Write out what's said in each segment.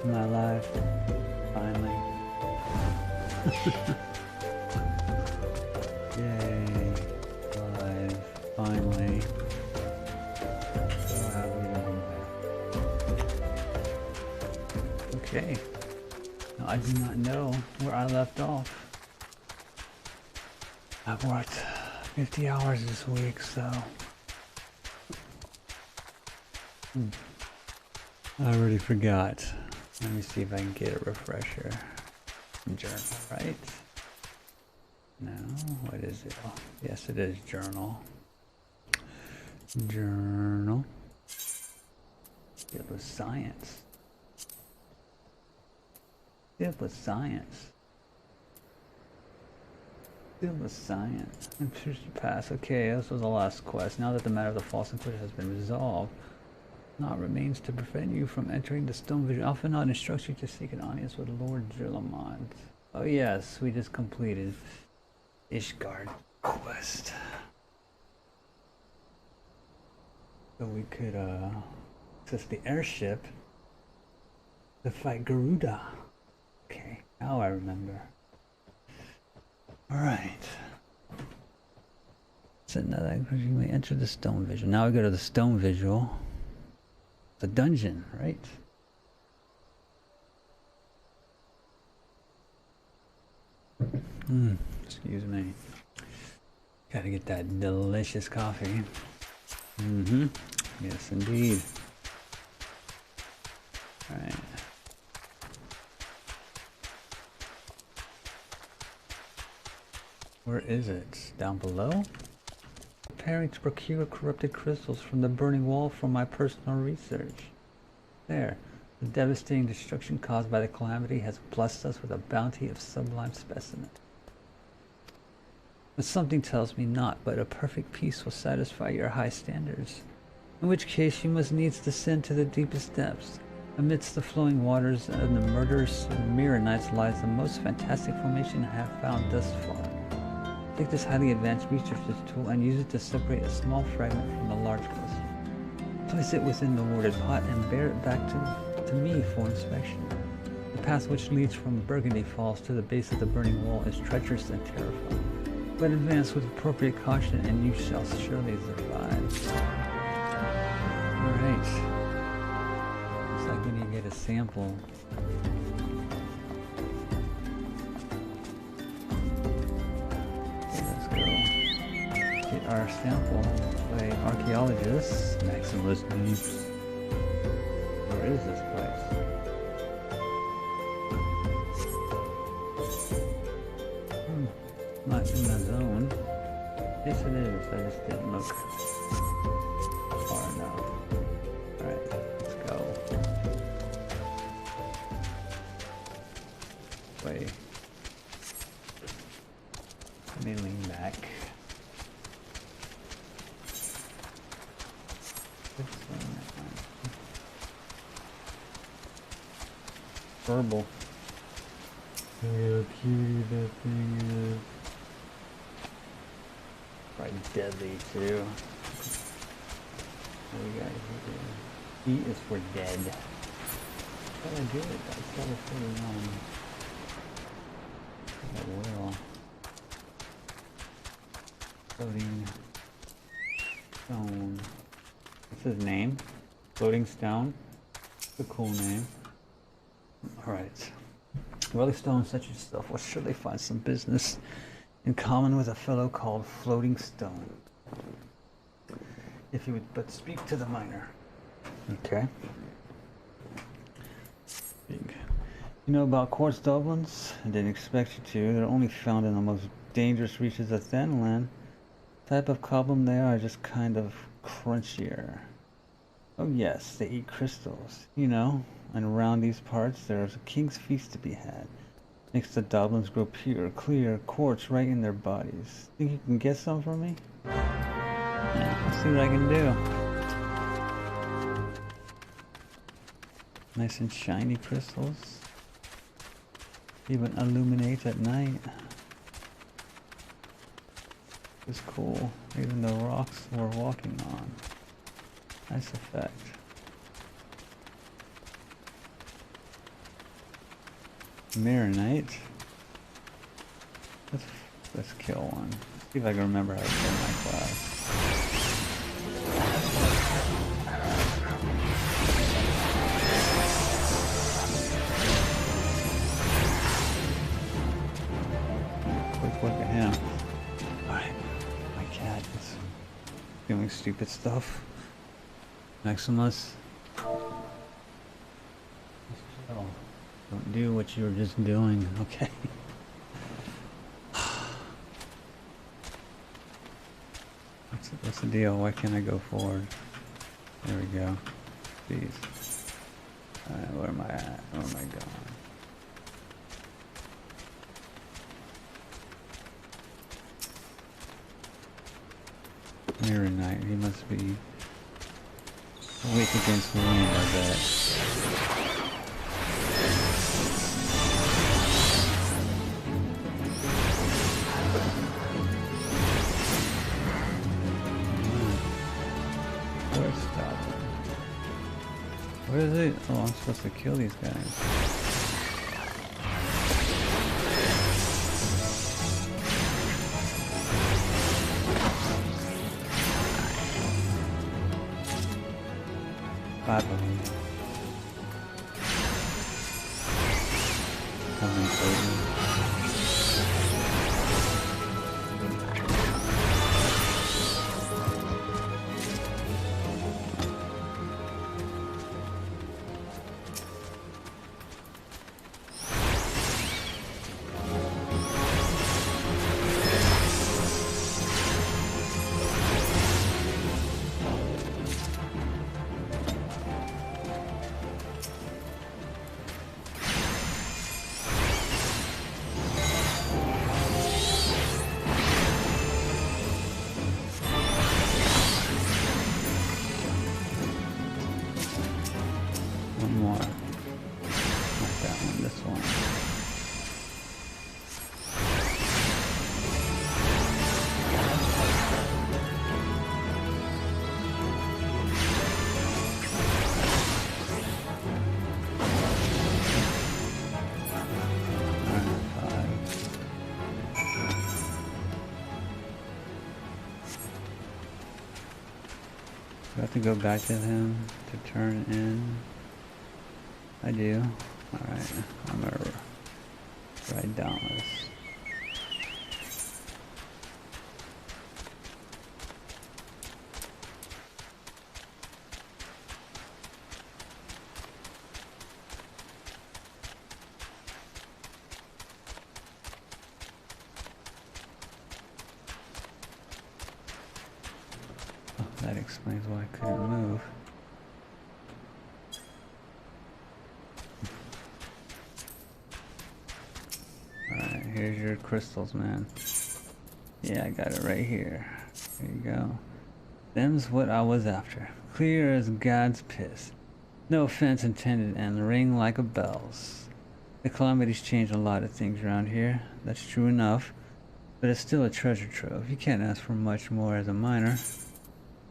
Am I alive? Finally. Yay. Alive. Finally. So happy to be back. Okay. Now, I do not know where I left off. I've worked 50 hours this week, so... I already forgot. Let me see if I can get a refresher. Journal, right? No, what is it? Oh, yes, it is journal. Journal. It was science. It was science. It was science. I'm sure you pass. Okay, this was the last quest. Now that the matter of the false inquisitor has been resolved, naught remains to prevent you from entering the stone vision. Alpha Naught instructs you to seek an audience with Lord Drillamond. Oh yes, we just completed Ishgard quest. So we could access the airship to fight Garuda. Okay, now I remember. Alright. So now that you may enter the stone vision. Now we go to the stone visual. The dungeon, right? Excuse me. Gotta get that delicious coffee. Yes, indeed. Alright. Where is it? Down below? Preparing to procure corrupted crystals from the burning wall for my personal research. There. The devastating destruction caused by the calamity has blessed us with a bounty of sublime specimens. But something tells me not, but a perfect peace will satisfy your high standards. In which case you must needs descend to the deepest depths. Amidst the flowing waters of the murderous Mirranites lies the most fantastic formation I have found thus far. Take this highly advanced research tool and use it to separate a small fragment from the large crystal. Place it within the warded pot and bear it back to me for inspection. The path which leads from Burgundy Falls to the base of the burning wall is treacherous and terrifying. But advance with appropriate caution and you shall surely survive. Alright. Looks like we need to get a sample. Our sample by archaeologist Maximus Deeps. Where is this place? Not in the zone. Yes it is, I just didn't look far enough. Alright, let's go. Wait. Let me lean back. Verbal. Look how cutie that thing is. Probably deadly too. What do we got here? E is for dead. Gotta do it. That's level 41. I will. Floating stone. What's his name? Floating Stone. It's a cool name. Alright. Rolling Stone such as yourself will surely find some business in common with a fellow called Floating Stone. If you would but speak to the miner. Okay. Big. You know about quartz doubloons? I didn't expect you to. They're only found in the most dangerous reaches of Thenland. The type of cobblem they are just kind of crunchier. Oh yes, they eat crystals, you know, and around these parts there's a king's feast to be had. Makes the doubloons grow pure, clear quartz right in their bodies. Think you can get some for me? Yeah, let's see what I can do. Nice and shiny crystals. Even illuminate at night. It's cool, even the rocks we're walking on. Nice effect. Marinite. Let's kill one. See if I can remember how to kill my class. Quick look at him. Alright. My cat is doing stupid stuff. Maximus. Don't do what you were just doing, okay? What's the deal? Why can't I go forward? There we go. Jeez. Alright, where am I at? Where am I going? Mirror Knight, he must be weak against wind, I bet. What is it? Oh, I'm supposed to kill these guys. Five of them. Coming for one more. Not that one, this one. Do I have to go back to him to turn in? I do. Alright, I'm gonna ride down this. Oh, that explains why I couldn't move. Here's your crystals, man. Yeah, I got it right here. There you go. Them's what I was after. Clear as God's piss. No offense intended, and ring like a bell's. The calamity's changed a lot of things around here. That's true enough. But it's still a treasure trove. You can't ask for much more as a miner.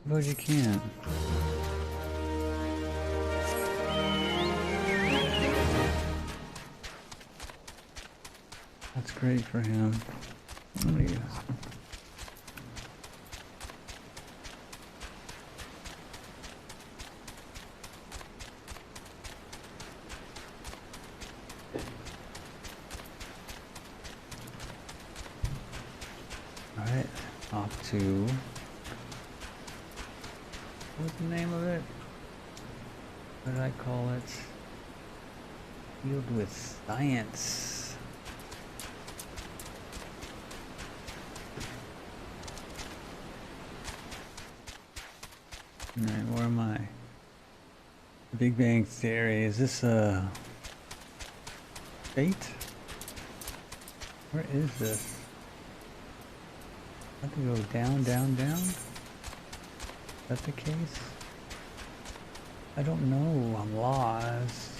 But you can. That's great for him. Alright, off to... what's the name of it? What did I call it? Field with Science. Alright, where am I? Big Bang Theory. Is this a fate? Where is this? I have to go down, down, down? Is that the case? I don't know. I'm lost.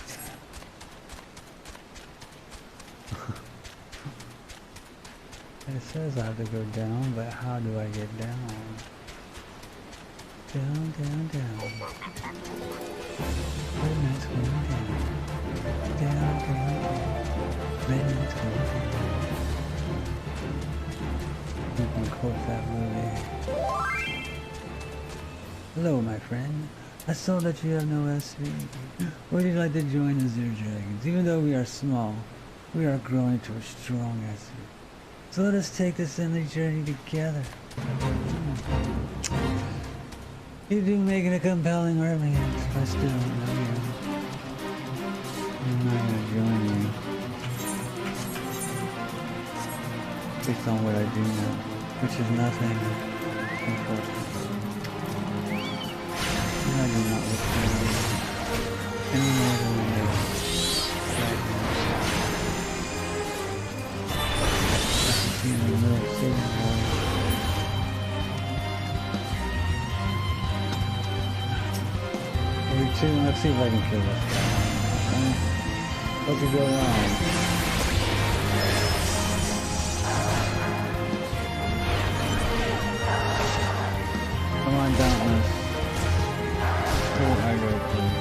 It says I have to go down, but how do I get down? Down, down, down. Where am I going down? Down, down, down. quote that movie. Hello, my friend. I saw that you have no SV. Would you like to join the Zero Dragons? Even though we are small, we are growing to a strong SV. So let us take this endless journey together. You do make it a compelling argument, but still, no, I'm not gonna join you. Based on what I do now, which is nothing, unfortunately. I do not look for you any more than I do right now. I can see in the middle of Civil War. Let's see if I can kill this guy. What could go wrong? Come on, Dauntless. Full aggro, please.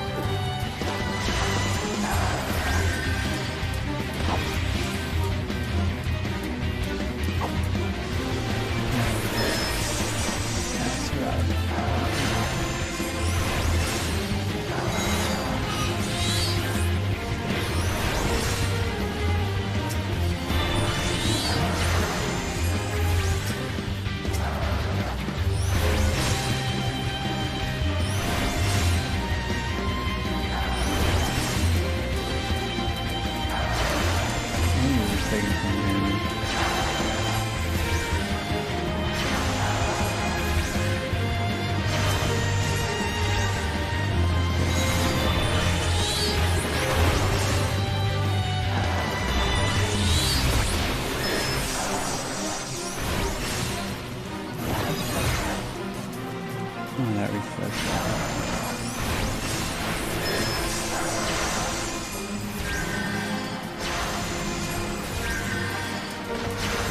That's right.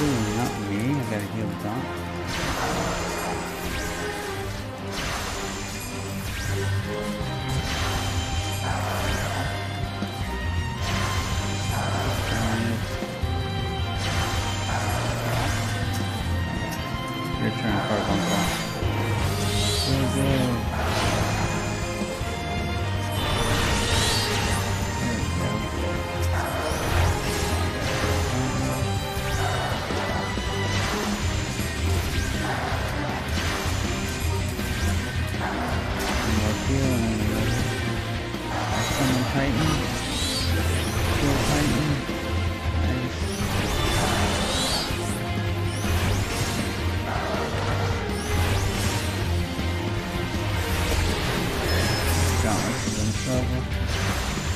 Not me, I gotta heal the dog. Return card on top.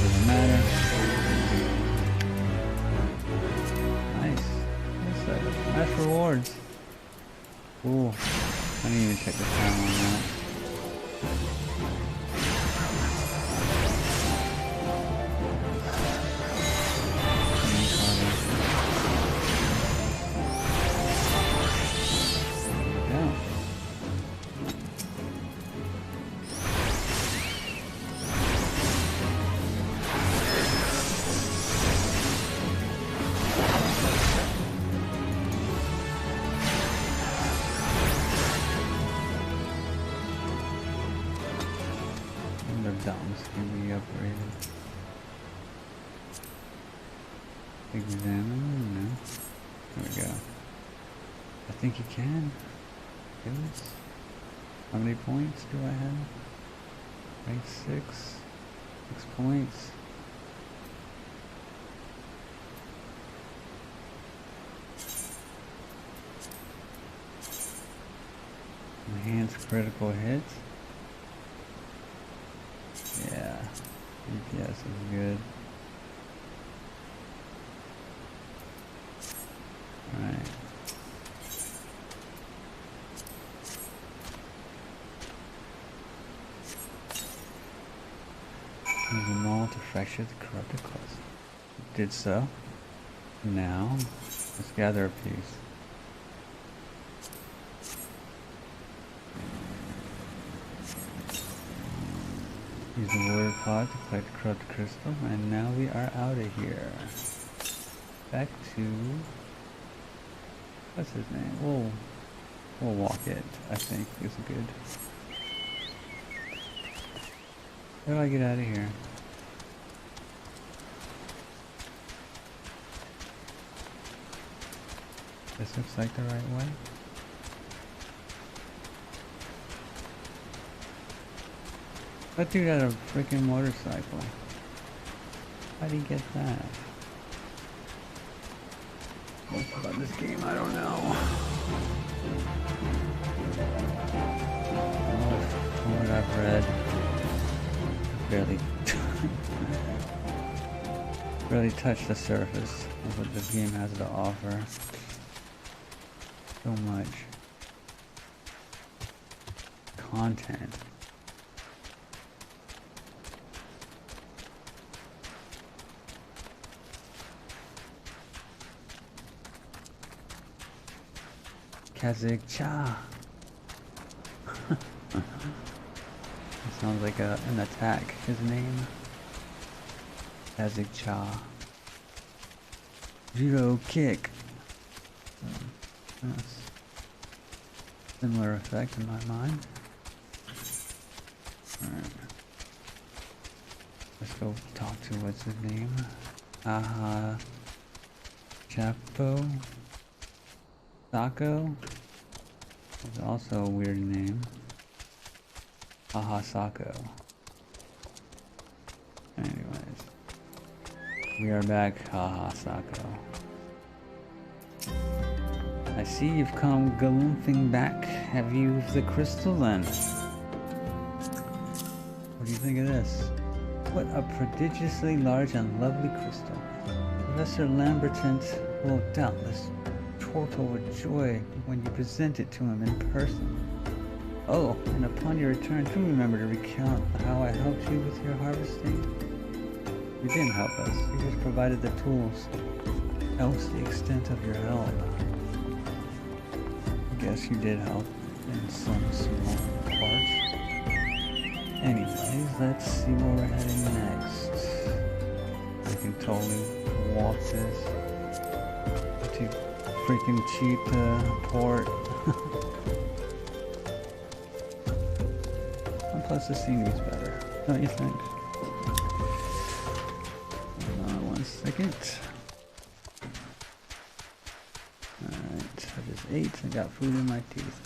Doesn't matter. Nice. Nice rewards. Cool. I didn't even check the time on that. Domes can be upgraded. Examine, no. There we go. I think you can. Yes. How many points do I have? Rank 6. 6 points. Enhanced critical hits. Yeah, EPS is good. Alright. Use them all to fracture the corrupted cluster. Did so. Now, let's gather a piece. Use the warrior pod to collect the corrupted crystal, and now we are out of here. Back to... what's his name? Whoa. We'll walk it, I think, is good. How do I get out of here? This looks like the right way. That dude had a freaking motorcycle. How'd he get that? What's about this game? I don't know. From what I've read, barely touched the surface of what this game has to offer. So much content. Kazakh Cha. It sounds like an attack. His name. Kazakh Cha. Judo kick. Yes. Similar effect in my mind. Alright. Let's go talk to what's his name? Aha. Chapo. Sako. It's also a weird name. Aha Sako. Anyways. We are back, Aha Sako. I see you've come galumphing back. Have you the crystal then? What do you think of this? What a prodigiously large and lovely crystal. Professor Lamberton will doubtless chortle with joy when you present it to him in person. Oh, and upon your return, do remember to recount how I helped you with your harvesting. You didn't help us. You just provided the tools. That was the extent of your help. I guess you did help in some small parts. Anyways, let's see where we're heading next. I can totally walk this. Too freaking cheap to port. And plus the scenery's better, don't you think? Hold on 1 second. Alright, I just ate and got food in my teeth.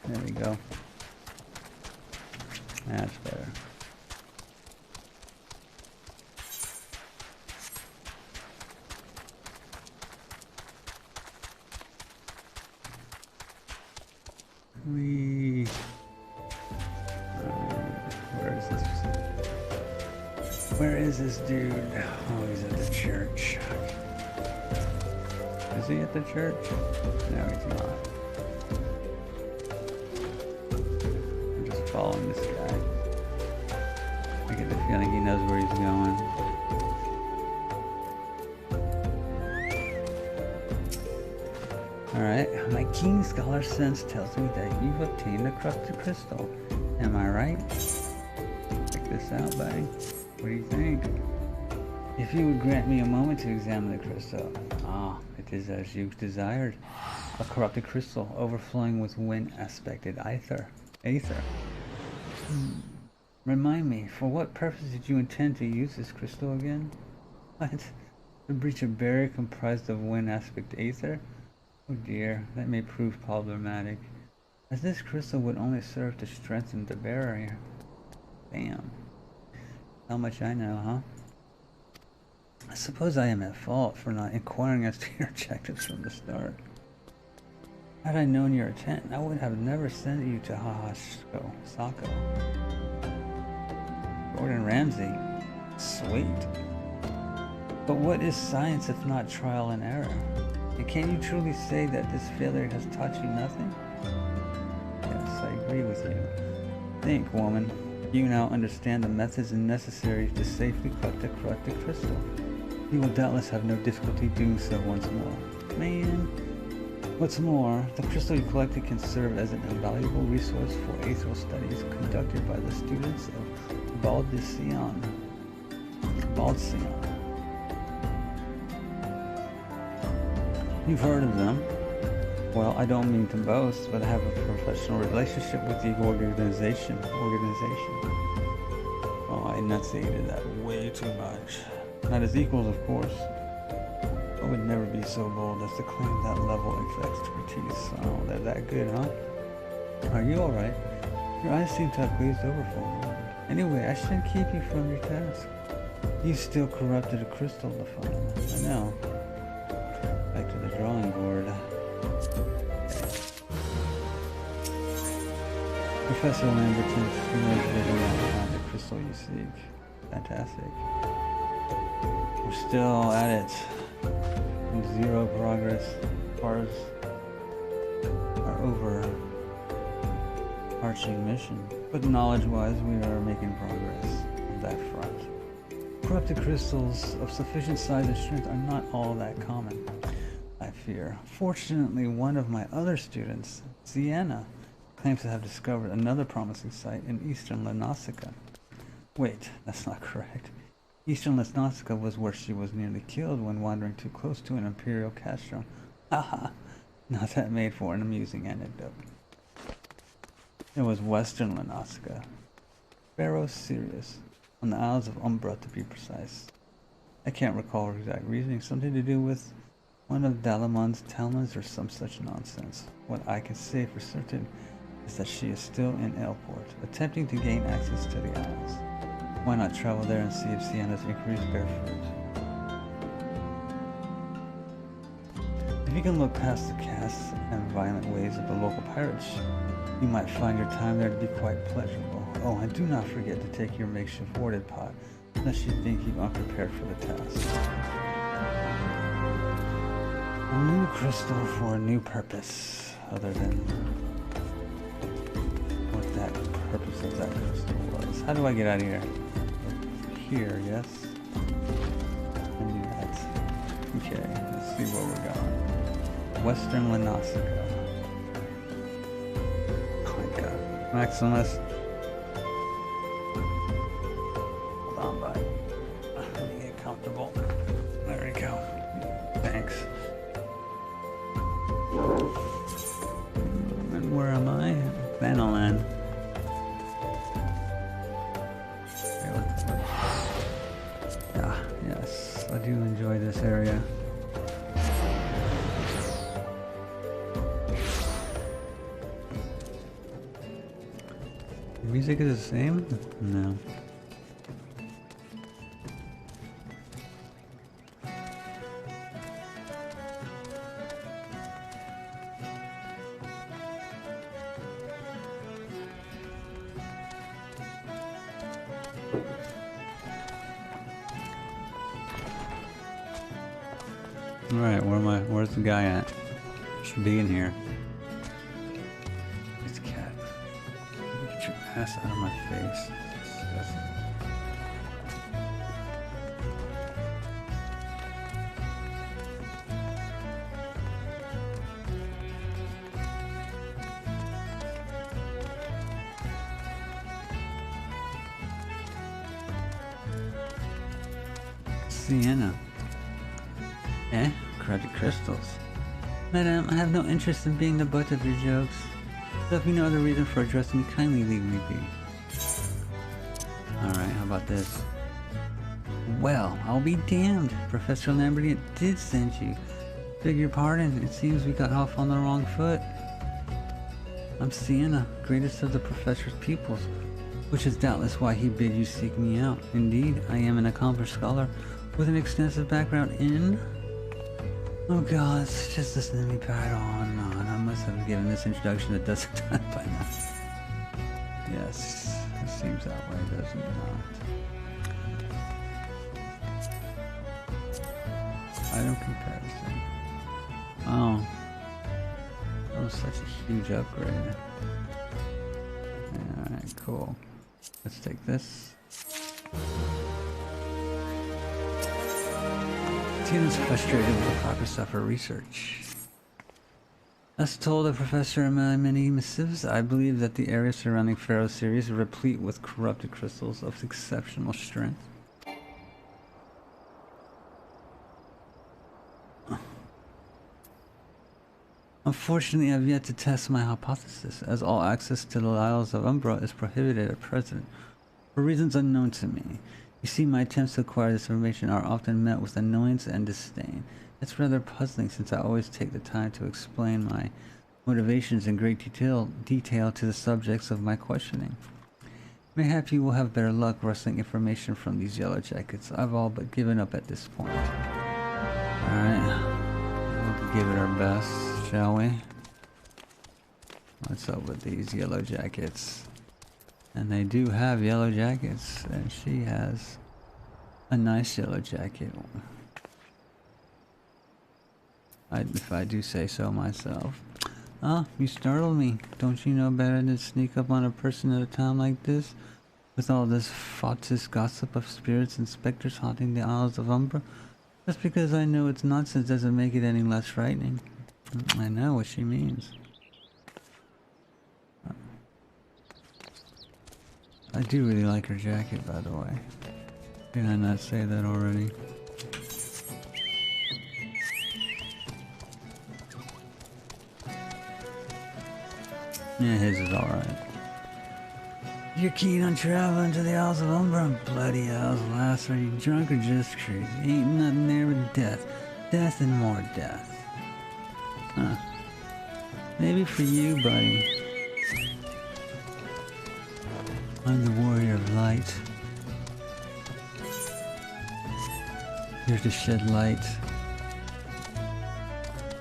There we go. That's better. Where is this dude? Oh, he's at the church. Is he at the church? No, he's not. I'm just following this guy. I get the feeling he knows where he's going. Alright, my keen scholar sense tells me that you've obtained a crusted crystal. Am I right? Check this out, buddy. What do you think? If you would grant me a moment to examine the crystal. Ah, it is as you desired. A corrupted crystal overflowing with wind-aspected ether. Remind me, for what purpose did you intend to use this crystal again? What? To breach a barrier comprised of wind-aspect ether? Oh dear, that may prove problematic, as this crystal would only serve to strengthen the barrier. Damn. How much I know, huh? I suppose I am at fault for not inquiring as to your objectives from the start. Had I known your intent, I would have never sent you to Sako. Gordon Ramsay. Sweet. But what is science if not trial and error? And can you truly say that this failure has taught you nothing? Yes, I agree with you. Think, woman. You now understand the methods necessary to safely collect the corrupted crystal. You will doubtless have no difficulty doing so once more. Man. What's more, the crystal you collected can serve as an invaluable resource for aetherial studies conducted by the students of Baldicion. You've heard of them. Well, I don't mean to boast, but I have a professional relationship with the organization. Oh, I enunciated that way too much. Not as equals, of course. I would never be so bold as to claim that level of expertise. Oh, they're that good, huh? Are you alright? Your eyes seem to have glazed over for a moment. Anyway, I shouldn't keep you from your task. You still corrupted a crystal to find. I know. Back to the drawing board. Professor Lamberton's find the crystal you seek. Fantastic. We're still at it. Zero progress. Ours our overarching mission. But knowledge-wise, we are making progress on that front. Corrupted crystals of sufficient size and strength are not all that common, I fear. Fortunately, one of my other students, Sienna, claims to have discovered another promising site in eastern Lenosica. Wait, that's not correct. Eastern Lenosica was where she was nearly killed when wandering too close to an Imperial castrum. Haha, not that made for an amusing anecdote. It was Western Lenosica, Pharaoh Sirius, on the Isles of Umbra to be precise. I can't recall her exact reasoning, something to do with one of Dalamon's talons or some such nonsense. What I can say for certain is that she is still in Elport, attempting to gain access to the Isles. Why not travel there and see if Sienna's inquiries bear fruit? If you can look past the casts and violent ways of the local pirates, you might find your time there to be quite pleasurable. Oh, and do not forget to take your makeshift warded pot, unless you think you're unprepared for the task. A new crystal for a new purpose, other than what that purpose of that crystal was. How do I get out of here? Here, yes? I knew that. Okay, let's see where we're going. Western Lenosica. Oh my god. Maximus. Hold on, bud. Let me get comfortable. There we go. Thanks. And where am I? Vanolan. Ah, yes. I do enjoy this area. The music is the same? No. Alright, where's the guy at? Should be in here. It's a cat. Get your ass out of my face. Sienna. Eh? Corrupted crystals. Madame, I have no interest in being the butt of your jokes. So if you know the reason for addressing me, kindly leave me be. Alright, how about this? Well, I'll be damned. Professor Lamberton did send you. Beg your pardon, it seems we got off on the wrong foot. I'm Sienna, greatest of the professor's pupils, which is doubtless why he bid you seek me out. Indeed, I am an accomplished scholar with an extensive background in... Oh god, it's just listen to me pad on and on. I must have given this introduction a dozen times by now. Yes, it seems that way, doesn't it not? Item comparison. Oh. That was such a huge upgrade. Alright, cool. Let's take this. Tina's frustrated with the progress of her research. As told the professor in my many missives, I believe that the area surrounding Pharaoh Sirius is replete with corrupted crystals of exceptional strength. Unfortunately, I've yet to test my hypothesis, as all access to the Isles of Umbra is prohibited at present, for reasons unknown to me. You see, my attempts to acquire this information are often met with annoyance and disdain. It's rather puzzling, since I always take the time to explain my motivations in great detail to the subjects of my questioning. Mayhap you will have better luck wresting information from these yellow jackets. I've all but given up at this point. Alright, we'll give it our best, shall we? What's up with these yellow jackets? And they do have yellow jackets, and she has a nice yellow jacket. If I do say so myself. Ah, you startled me. Don't you know better than to sneak up on a person at a time like this? With all this fautist gossip of spirits and specters haunting the Isles of Umbra? Just because I know it's nonsense doesn't make it any less frightening. I know what she means. I do really like her jacket, by the way. Did I not say that already? Yeah, his is alright. You're keen on traveling to the Isles of Umbra? Bloody Isles, lass. Are you drunk or just crazy? Ain't nothing there but death. Death and more death. Huh. Maybe for you, buddy. I'm the warrior of light. Here to shed light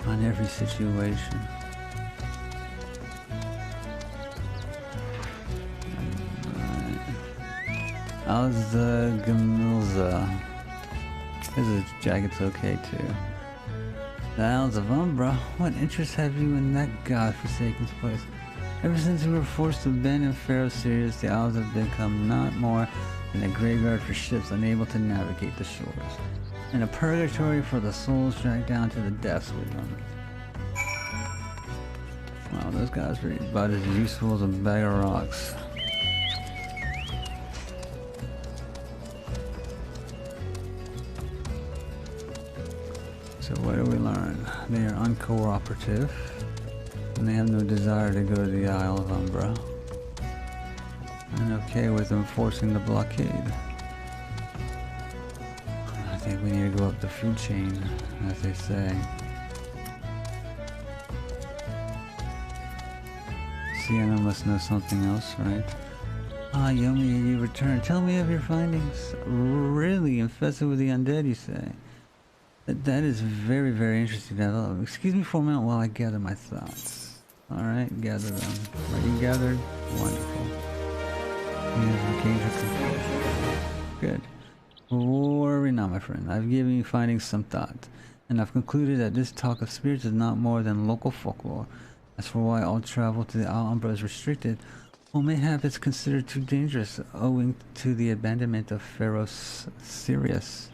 on every situation. How's the Gamilza? His jacket's okay too. The Isles of Umbra? What interest have you in that godforsaken place? Ever since we were forced to abandon Pharaoh Sirius, the Isles have become not more than a graveyard for ships unable to navigate the shores, and a purgatory for the souls dragged down to the depths with them. Wow, those guys are about as useful as a bag of rocks. So what do we learn? They are uncooperative, and they have no desire to go to the Isle of Umbra, and okay with enforcing the blockade. I think we need to go up the food chain, as they say. Sienna must know something else, right? Ah, Yomi, you returned. Tell me of your findings. Really infested with the undead, you say? That is very, very interesting to develop. Excuse me for a minute while I gather my thoughts. Alright, gather them. Are you gathered? Wonderful. Good. Worry not, my friend. I've given you findings some thought, and I've concluded that this talk of spirits is not more than local folklore. As for why all travel to the Isle Umbra is restricted, well, mayhap it's considered too dangerous, owing to the abandonment of Pharaoh Sirius.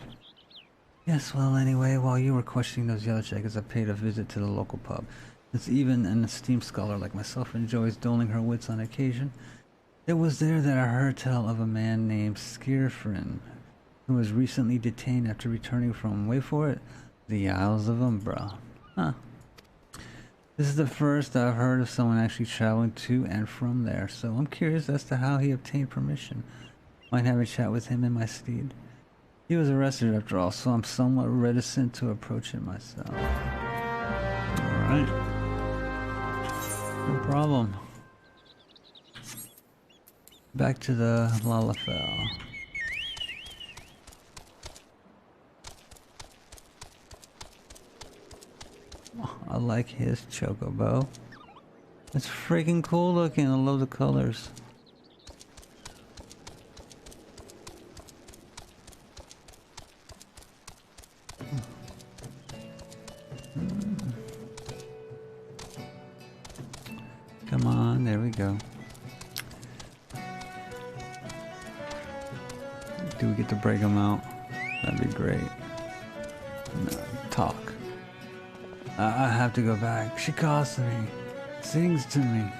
Yes, well, anyway, while you were questioning those yellow jackets, I paid a visit to the local pub. Since even an esteemed scholar like myself enjoys doling her wits on occasion, it was there that I heard tell of a man named Skirfrin, who was recently detained after returning from, wait for it, the Isles of Umbra. Huh. This is the first I've heard of someone actually traveling to and from there, so I'm curious as to how he obtained permission. Might have a chat with him in my stead. He was arrested after all, so I'm somewhat reticent to approach him myself. Alright. No problem. Back to the Lalafell. I like his chocobo. It's freaking cool looking. I love the colors. Come on, there we go. Do we get to break them out? That'd be great. No, talk. I have to go back. She calls to me. Sings to me.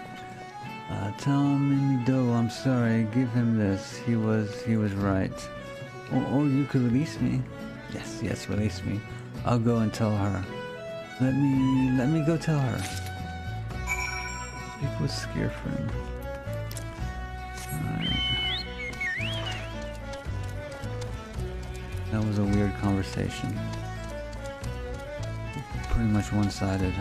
Tell him Mido I'm sorry. Give him this. He was right. Or you could release me. Yes, release me. I'll go and tell her. Let me go tell her. Speak with Skirfrin. Alright. That was a weird conversation. Pretty much one-sided.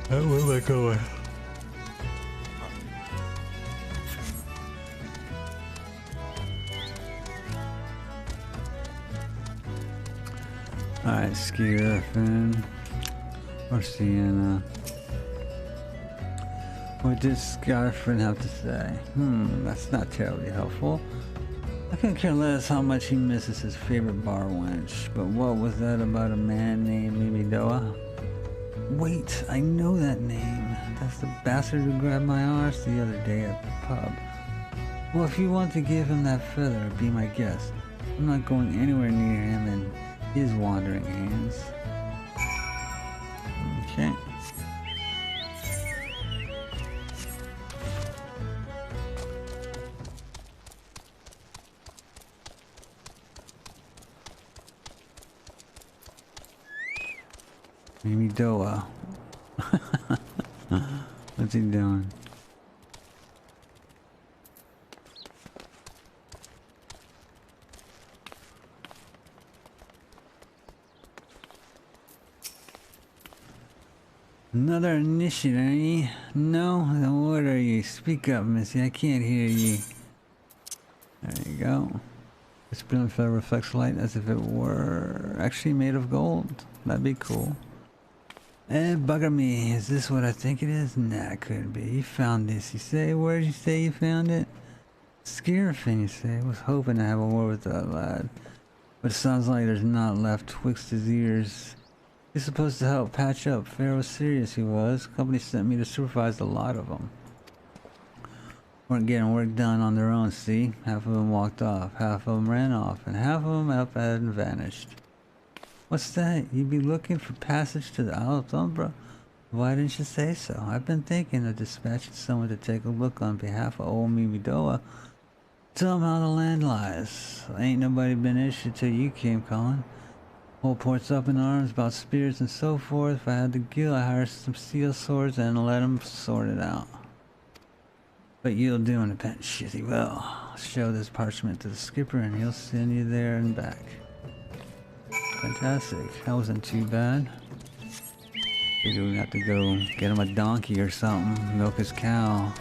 Where am I going? Alright, Skirfin. Or Sienna. What did Skirfin have to say? That's not terribly helpful. I couldn't care less how much he misses his favorite bar wench, but what was that about a man named Mimidoa? Wait, I know that name. That's the bastard who grabbed my arse the other day at the pub. Well, if you want to give him that feather, be my guest. I'm not going anywhere near him and his wandering hands. Okay. Mimidoa. What's he doing? Another initiate, eh? No? Then what are you? Speak up, Missy. I can't hear you. There you go. This brilliant feather reflects light as if it were actually made of gold. That'd be cool. Bugger me. Is this what I think it is? Nah, it couldn't be. You found this, you say? Where did you say you found it? Skirfin, you say? Was hoping to have a word with that lad. But it sounds like there's not left twixt his ears. He's supposed to help patch up. Fair was serious, he was. Company sent me to supervise a lot of them. Weren't getting work done on their own, see? Half of them walked off, half of them ran off, and half of them up and vanished. What's that? You'd be looking for passage to the Isle of Umbra? Why didn't you say so? I've been thinking of dispatching someone to take a look on behalf of old Mimidoa. Tell him how the land lies. Ain't nobody been issued till you came, Colin. Whole port's up in arms about spirits and so forth. If I had the gil, I'd hire some steel swords and let them sort it out. But you'll do in a pinch, yes he will. Show this parchment to the skipper and he'll send you there and back. Fantastic. That wasn't too bad. Maybe we have to go get him a donkey or something. Milk his cow.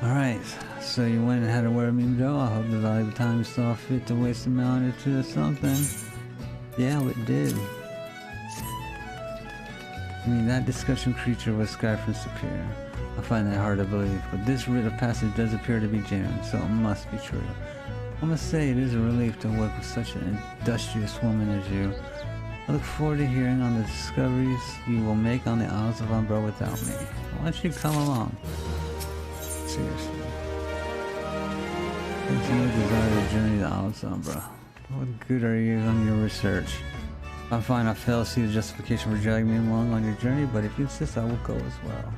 Alright, so you went and had a word with me, Joe. I hope the valuable time you saw fit to waste a minute or two or something. Yeah, it did. I mean, that discussion creature was Skirfin Superior. I find that hard to believe, but this writ of passage does appear to be genuine, so it must be true. I must say it is a relief to work with such an industrious woman as you. I look forward to hearing on the discoveries you will make on the Isles of Umbra without me. Why don't you come along? Seriously. Continue to desire to journey to the Isles of Umbra. What good are you on your research? I'm fine, I fail to see the justification for dragging me along on your journey, but if you insist, I will go as well.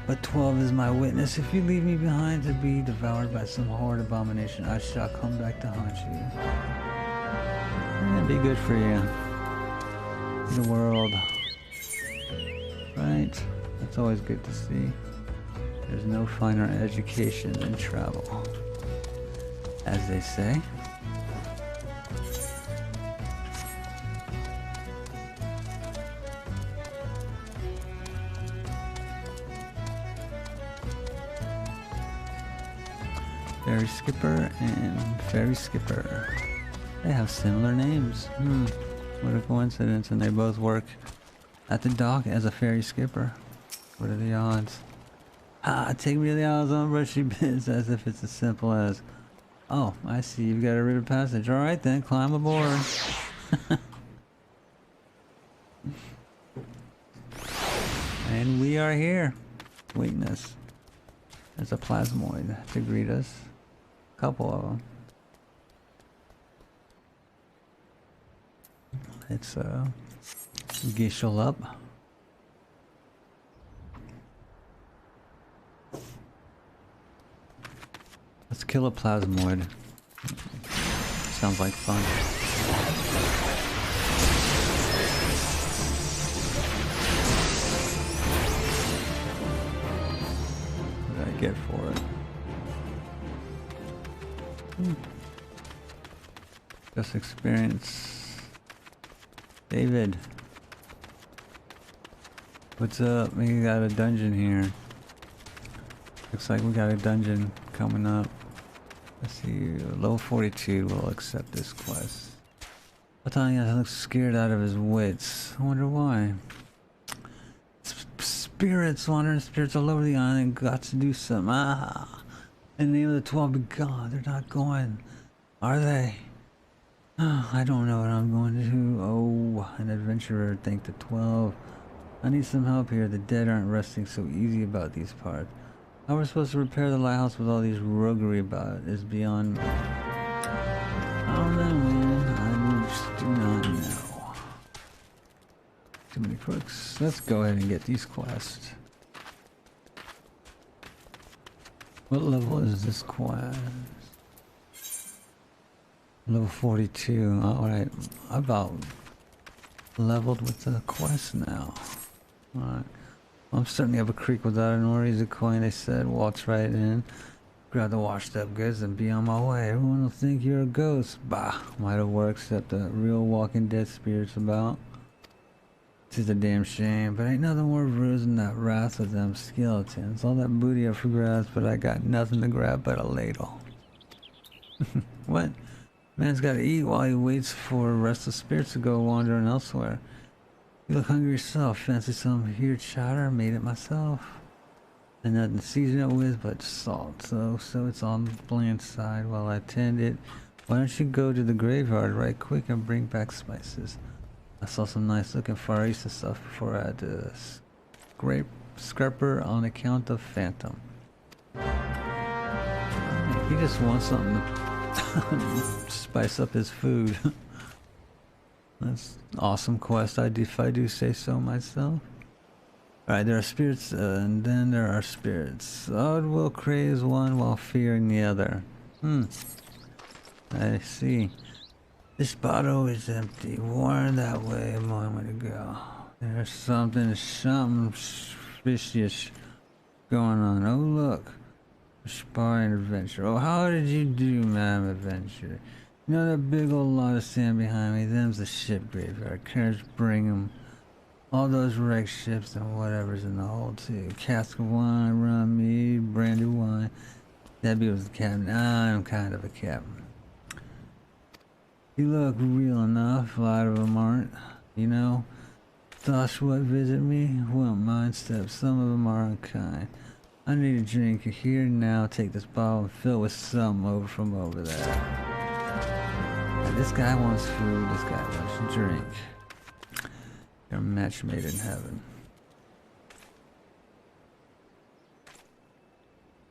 But 12 is my witness. If you leave me behind to be devoured by some horrid abomination, I shall come back to haunt you. It'd be good for you. The world. Right? That's always good to see. There's no finer education than travel, as they say. Ferry Skipper and Ferry Skipper. They have similar names. What a coincidence, and they both work at the dock as a ferry skipper. What are the odds? Take me to the Isles of Umbra, she bids, as if it's as simple as, oh, I see you've got a writ of passage. Alright then, climb aboard. And we are here, waiting us. There's a plasmoid to greet us. A couple of them. It's Geishel up. Let's kill a plasmoid. Sounds like fun. What did I get for it? Just experience. David. What's up? We got a dungeon here. Looks like we got a dungeon coming up. Let's see, level 42 will accept this quest. Battalion looks scared out of his wits. I wonder why. Spirits, wandering spirits all over the island, got to do something. Ah! In the name of the 12, be gone. They're not going. Are they? Oh, I don't know what I'm going to do. Oh, an adventurer, thank the 12. I need some help here. The dead aren't resting so easy about these parts. How we're supposed to repair the lighthouse with all these roguery about it is beyond me. I don't know, man. I just do not know. Too many crooks. Let's go ahead and get these quests. What level is this quest? Level 42. Alright. I about leveled with the quest now. Alright. I'm starting up a creek without an oar. Use a coin, they said. Waltz right in. Grab the washed up goods and be on my way. Everyone will think you're a ghost. Bah. Might have worked, except the real walking dead spirits about. It's a damn shame, but ain't nothing more bruised than that wrath of them skeletons. All that booty up for grabs, but I got nothing to grab but a ladle. What? Man's gotta eat while he waits for restless spirits to go wandering elsewhere. You look hungry yourself. Fancy some here chowder? Made it myself. And nothing to season it with but salt. So it's on the bland side while I tend it. Why don't you go to the graveyard right quick and bring back spices? I saw some nice looking Far East stuff before I had to scraper on account of Phantom. He just wants something to spice up his food. That's an awesome quest, if I do say so myself. Alright, there are spirits, and then there are spirits. Odd will craze one while fearing the other. I see. This bottle is empty. Worn that way a moment ago. There's something fishy going on. Oh look. Sparring adventure. Oh, how did you do, Madam Adventure? You know that big old lot of sand behind me? Them's the ship graveyard. Carriage bring 'em. All those wrecked ships and whatever's in the hold too. Cask of wine, rum, mead, brandy wine. Debbie was the captain. I'm kind of a captain. You look real enough. A lot of them aren't. You know, thoughts what visit me? Won't mind step. Some of them are unkind. I need a drink here now. Take this bottle and fill it with some from over there. This guy wants food, this guy wants a drink. You're a match made in heaven.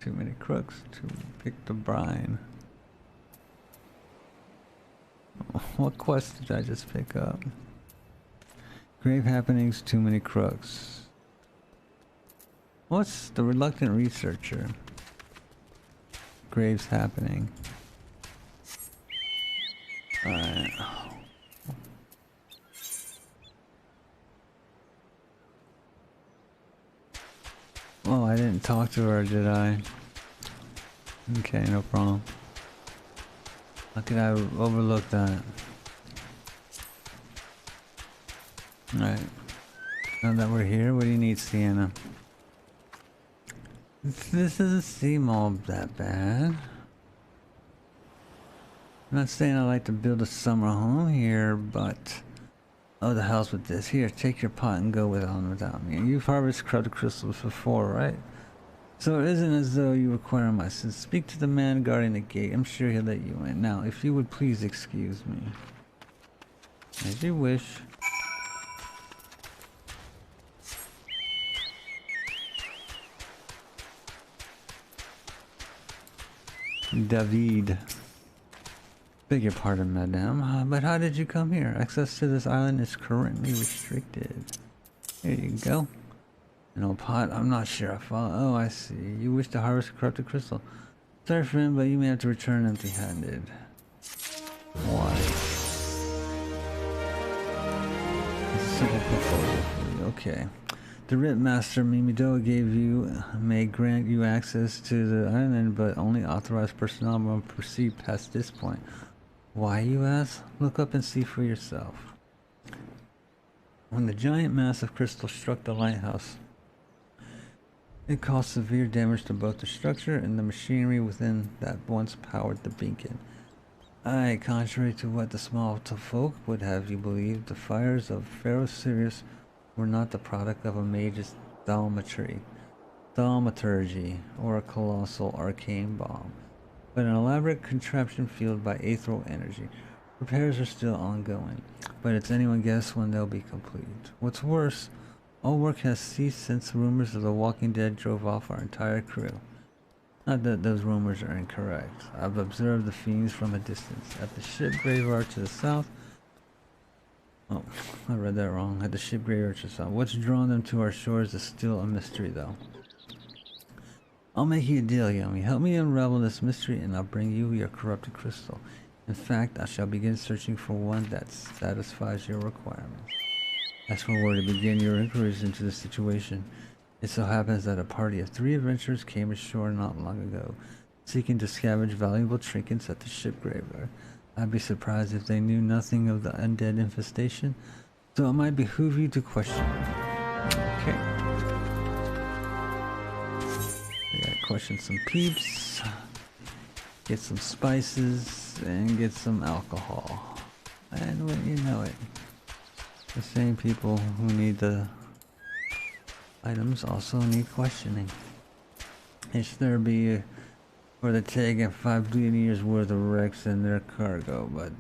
Too many crooks to pick the brine. What quest did I just pick up? Grave happenings, too many crooks. What's the reluctant researcher? Graves happening. Alright. Oh, I didn't talk to her, did I? Okay, no problem. How could I overlook that? Alright. Now that we're here, what do you need, Sienna? This doesn't seem all that bad. I'm not saying I like to build a summer home here, but... Oh, the house with this. Here, take your pot and go on without me. You've harvested corrupted crystals before, right? So it isn't as though you require my assistance. Speak to the man guarding the gate. I'm sure he'll let you in. Now, if you would please excuse me. As you wish. David. Beg your pardon, madame, but how did you come here? Access to this island is currently restricted. Here you go. An old pot? I'm not sure I follow. Oh, I see. You wish to harvest a corrupted crystal. Sorry, friend, but you may have to return empty-handed. Why? It's a simple proposal for you. Okay. The Rip Master Mimido may grant you access to the island, but only authorized personnel will proceed past this point. Why, you ask? Look up and see for yourself. When the giant mass of crystal struck the lighthouse, it caused severe damage to both the structure and the machinery within that once powered the beacon. Aye, contrary to what the small folk would have you believe, the fires of Pharaoh Sirius were not the product of a mage's thaumaturgy, or a colossal arcane bomb, but an elaborate contraption fueled by ethereal energy. Repairs are still ongoing, but it's anyone's guess when they'll be complete. What's worse, all work has ceased since rumors of the Walking Dead drove off our entire crew. Not that those rumors are incorrect. I've observed the fiends from a distance. At the ship graveyard to the south... Oh, I read that wrong. At the ship graveyard to the south. What's drawn them to our shores is still a mystery, though. I'll make you a deal, Yomi. Help me unravel this mystery and I'll bring you your corrupted crystal. In fact, I shall begin searching for one that satisfies your requirements. As for where to begin your inquiries into the situation, it so happens that a party of 3 adventurers came ashore not long ago, seeking to scavenge valuable trinkets at the ship graveyard. I'd be surprised if they knew nothing of the undead infestation, so it might behoove you to question them. Okay. We gotta question some peeps, get some spices, and get some alcohol. And when you know it, the same people who need the items also need questioning. It there be for the taking 5 billion years worth of wrecks in their cargo, but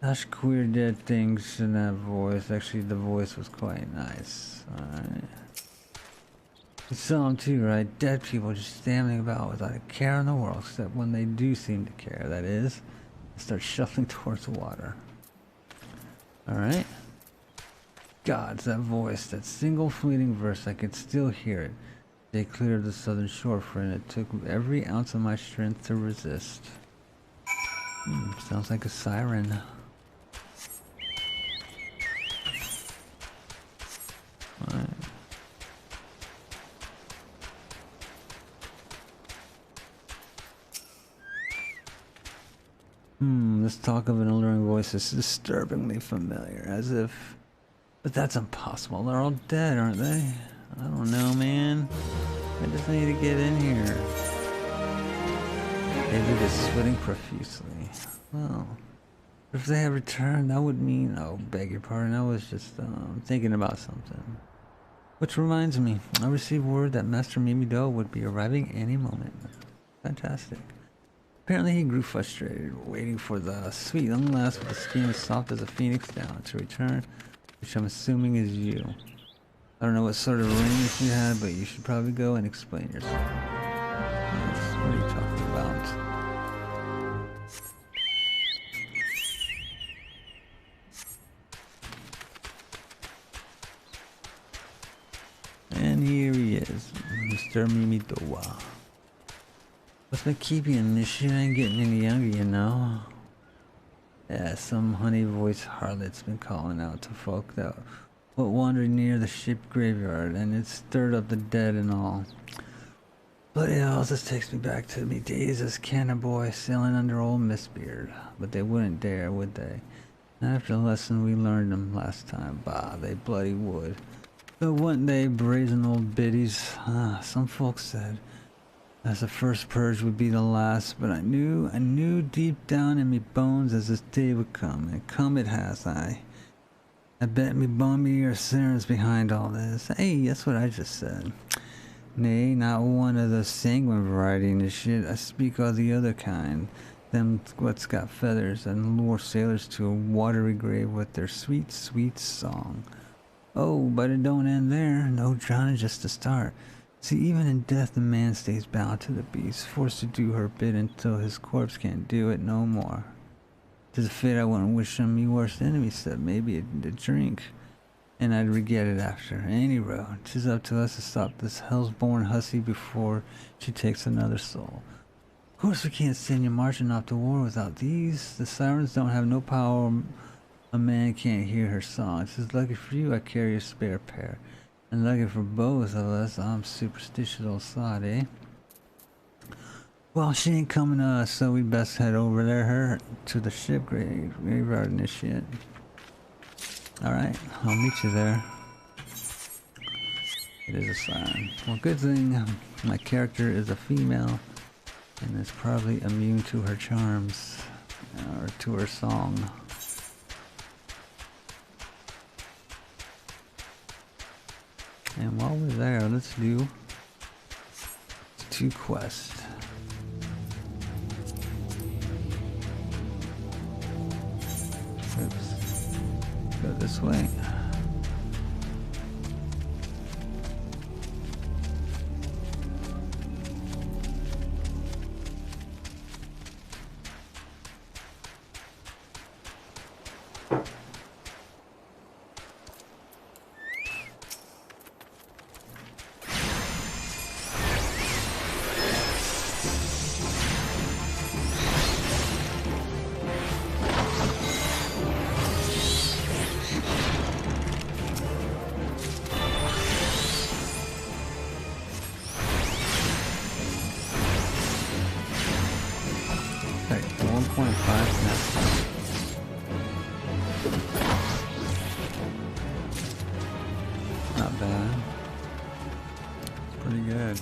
gosh, queer dead things in that voice. Actually, the voice was quite nice. Alright. You saw them too, right? Dead people just standing about without a care in the world, except when they do seem to care, that is, they start shuffling towards the water. Alright. Gods, that voice, that single fleeting verse, I could still hear it. They cleared the southern shore, friend. It took every ounce of my strength to resist. Sounds like a siren. Alright. This talk of an alluring voice is disturbingly familiar, as if... But that's impossible. They're all dead, aren't they? I don't know, man. I just need to get in here. David is sweating profusely. Well, if they have returned, that would mean... Oh, beg your pardon. I was just thinking about something. Which reminds me, I received word that Master Mimido would be arriving any moment. Fantastic. Apparently he grew frustrated, waiting for the sweet young lass with the skin as soft as a phoenix down to return, which I'm assuming is you. I don't know what sort of arrangement you had, but you should probably go and explain yourself. What are you talking about? And here he is, Mr. Mimidowa. What's been keeping him? This shit ain't getting any younger, you know. Yeah, some honey-voiced harlot's been calling out to folk that wandered near the ship graveyard, and it stirred up the dead and all. Bloody hell, this takes me back to me days as cannon boy sailing under old Mistbeard. But they wouldn't dare, would they? Not after the lesson we learned them last time. Bah, they bloody would. But wouldn't they, brazen old biddies? Some folks said as the first purge would be the last, but I knew deep down in me bones as this day would come, and come it has. I bet me Bombi or Saren's behind all this. Hey, that's what I just said. Nay, not one of the sanguine variety in this shit. I speak of the other kind. Them what's got feathers and lure sailors to a watery grave with their sweet, sweet song. Oh, but it don't end there. No drowning just to start. See, even in death the man stays bound to the beast, forced to do her bid until his corpse can't do it no more. 'Tis a fate I wouldn't wish on me worst enemy, except maybe a drink. And I'd regret it after. Any road. 'Tis up to us to stop this hell's-born hussy before she takes another soul. Of course we can't send you marching off to war without these. The sirens don't have no power. A man can't hear her song. 'Tis lucky for you I carry a spare pair. And lucky for both of us, I'm superstitious old sod, eh? Well, she ain't coming to us, so we best head over there to the ship graveyard and this shit. Alright, I'll meet you there. It is a siren. Well, good thing my character is a female and is probably immune to her charms, or to her song. And while we're there, let's do 2 quests. Oops. Go this way. Okay, 1.5 now. Not bad. It's pretty good.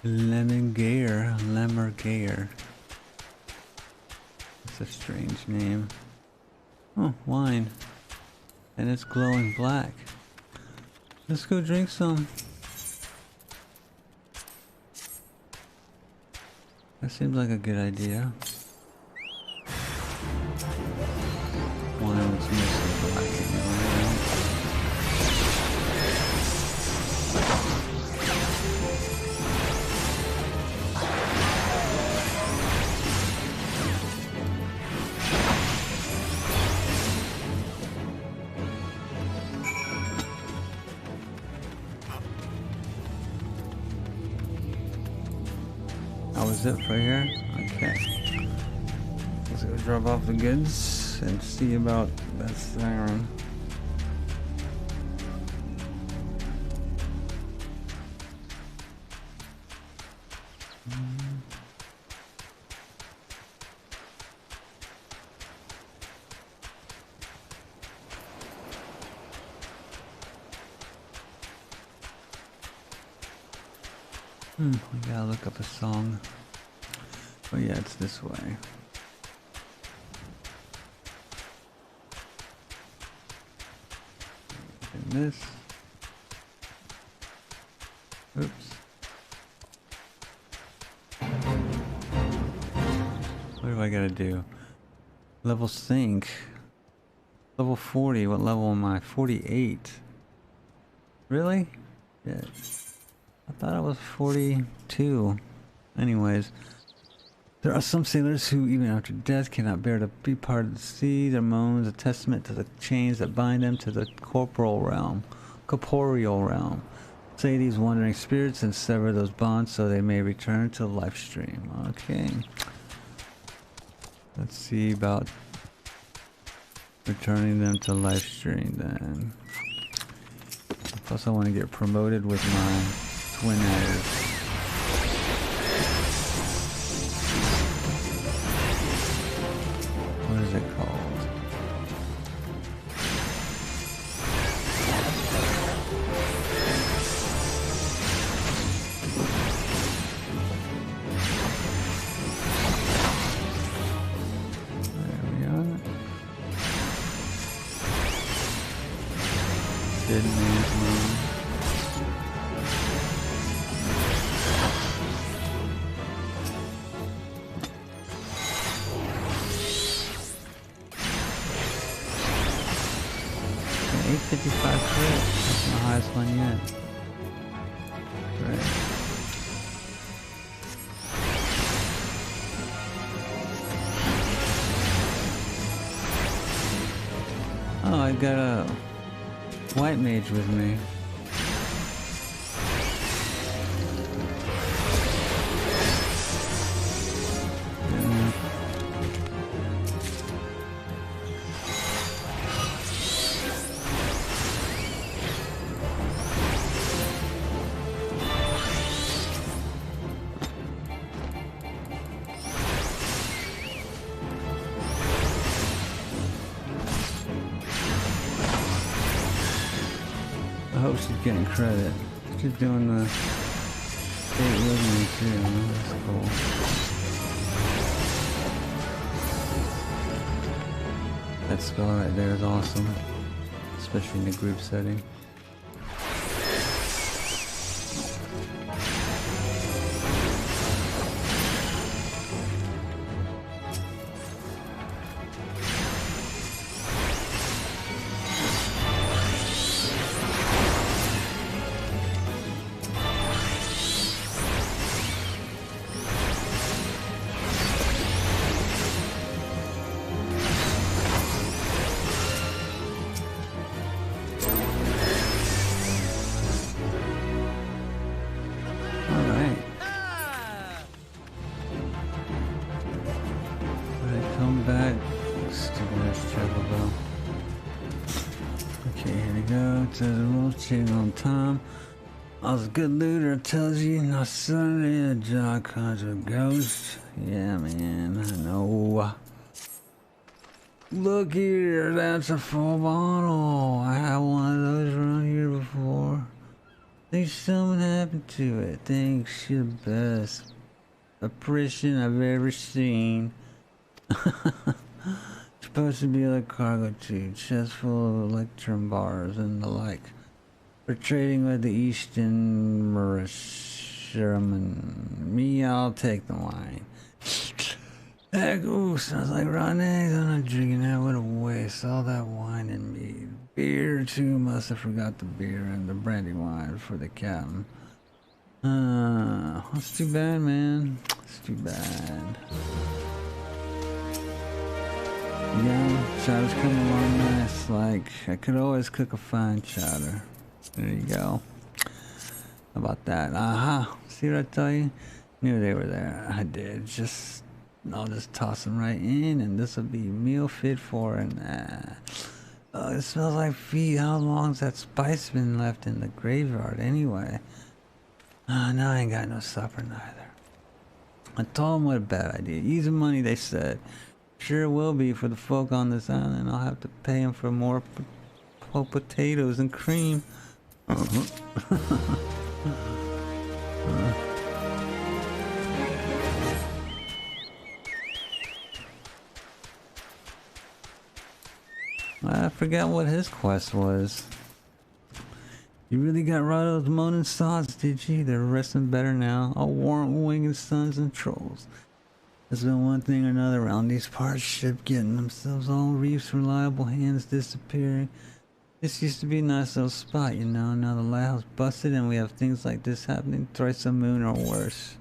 Lemmergeyer. That's a strange name. Oh, wine. And it's glowing black. Let's go drink some. That seems like a good idea. Wine was mostly black anyway. That was it for here? Okay. Let's go drop off the goods and see about that siren. We gotta look up a song. Oh yeah, it's this way. And this. Oops. What do I gotta do? Level sync. Level 40. What level am I? 48. Really? Yeah. I thought it was 42. Anyways, There are some sailors who, even after death, cannot bear to be part of the sea. Their moans a testament to the chains that bind them to the corporeal realm. Say these wandering spirits and sever those bonds so they may return to the life stream. Okay. Let's see about returning them to life stream then. Plus I want to get promoted with my twin adders. What is it called? Oh, I got a white mage with me. I hope she's getting credit. She's doing the state with me too. That's cool. That spell right there is awesome, especially in the group setting. On time. I was a good looter, tells you, not suddenly a job comes with ghosts. Yeah, man, I know. Look here, that's a full bottle. I had one of those around here before. Think something happened to it. Thanks, you're the best apparition I've ever seen. Supposed to be like cargo tube, chest full of electrum bars and the like. We're trading with the Eastern Sherman. Me, I'll take the wine. Heck, ooh, sounds like rotten eggs. I'm not drinking that. What a waste. All that wine and mead. Beer, too. Must have forgot the beer and the brandy wine for the captain. That's too bad, man. It's too bad. Yeah, chowder's coming along nice. Like, I could always cook a fine chowder. There you go. How about that? Aha. See what I tell you? Knew they were there. I did. I'll just toss them right in, and this will be meal fit for an. Oh, it smells like feet. How long's that spice been left in the graveyard anyway? Now I ain't got no supper neither. I told them what a bad idea. Easy money, they said. Sure will be for the folk on this island. I'll have to pay them for more potatoes and cream. I forgot what his quest was. You really got rid of those moaning sods, did you? They're resting better now. All warrant winged sons and trolls. There's been one thing or another around these parts. Ship getting themselves all reefs, reliable hands disappearing. This used to be a nice little spot, you know. Now the lighthouse busted and we have things like this happening twice a moon or worse.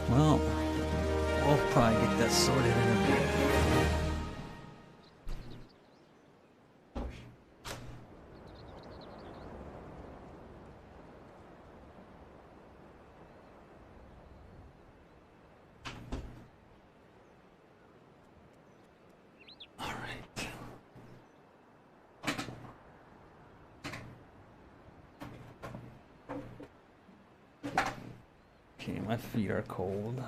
Well, we'll probably get that sorted in a bit. All right. Okay, my feet are cold.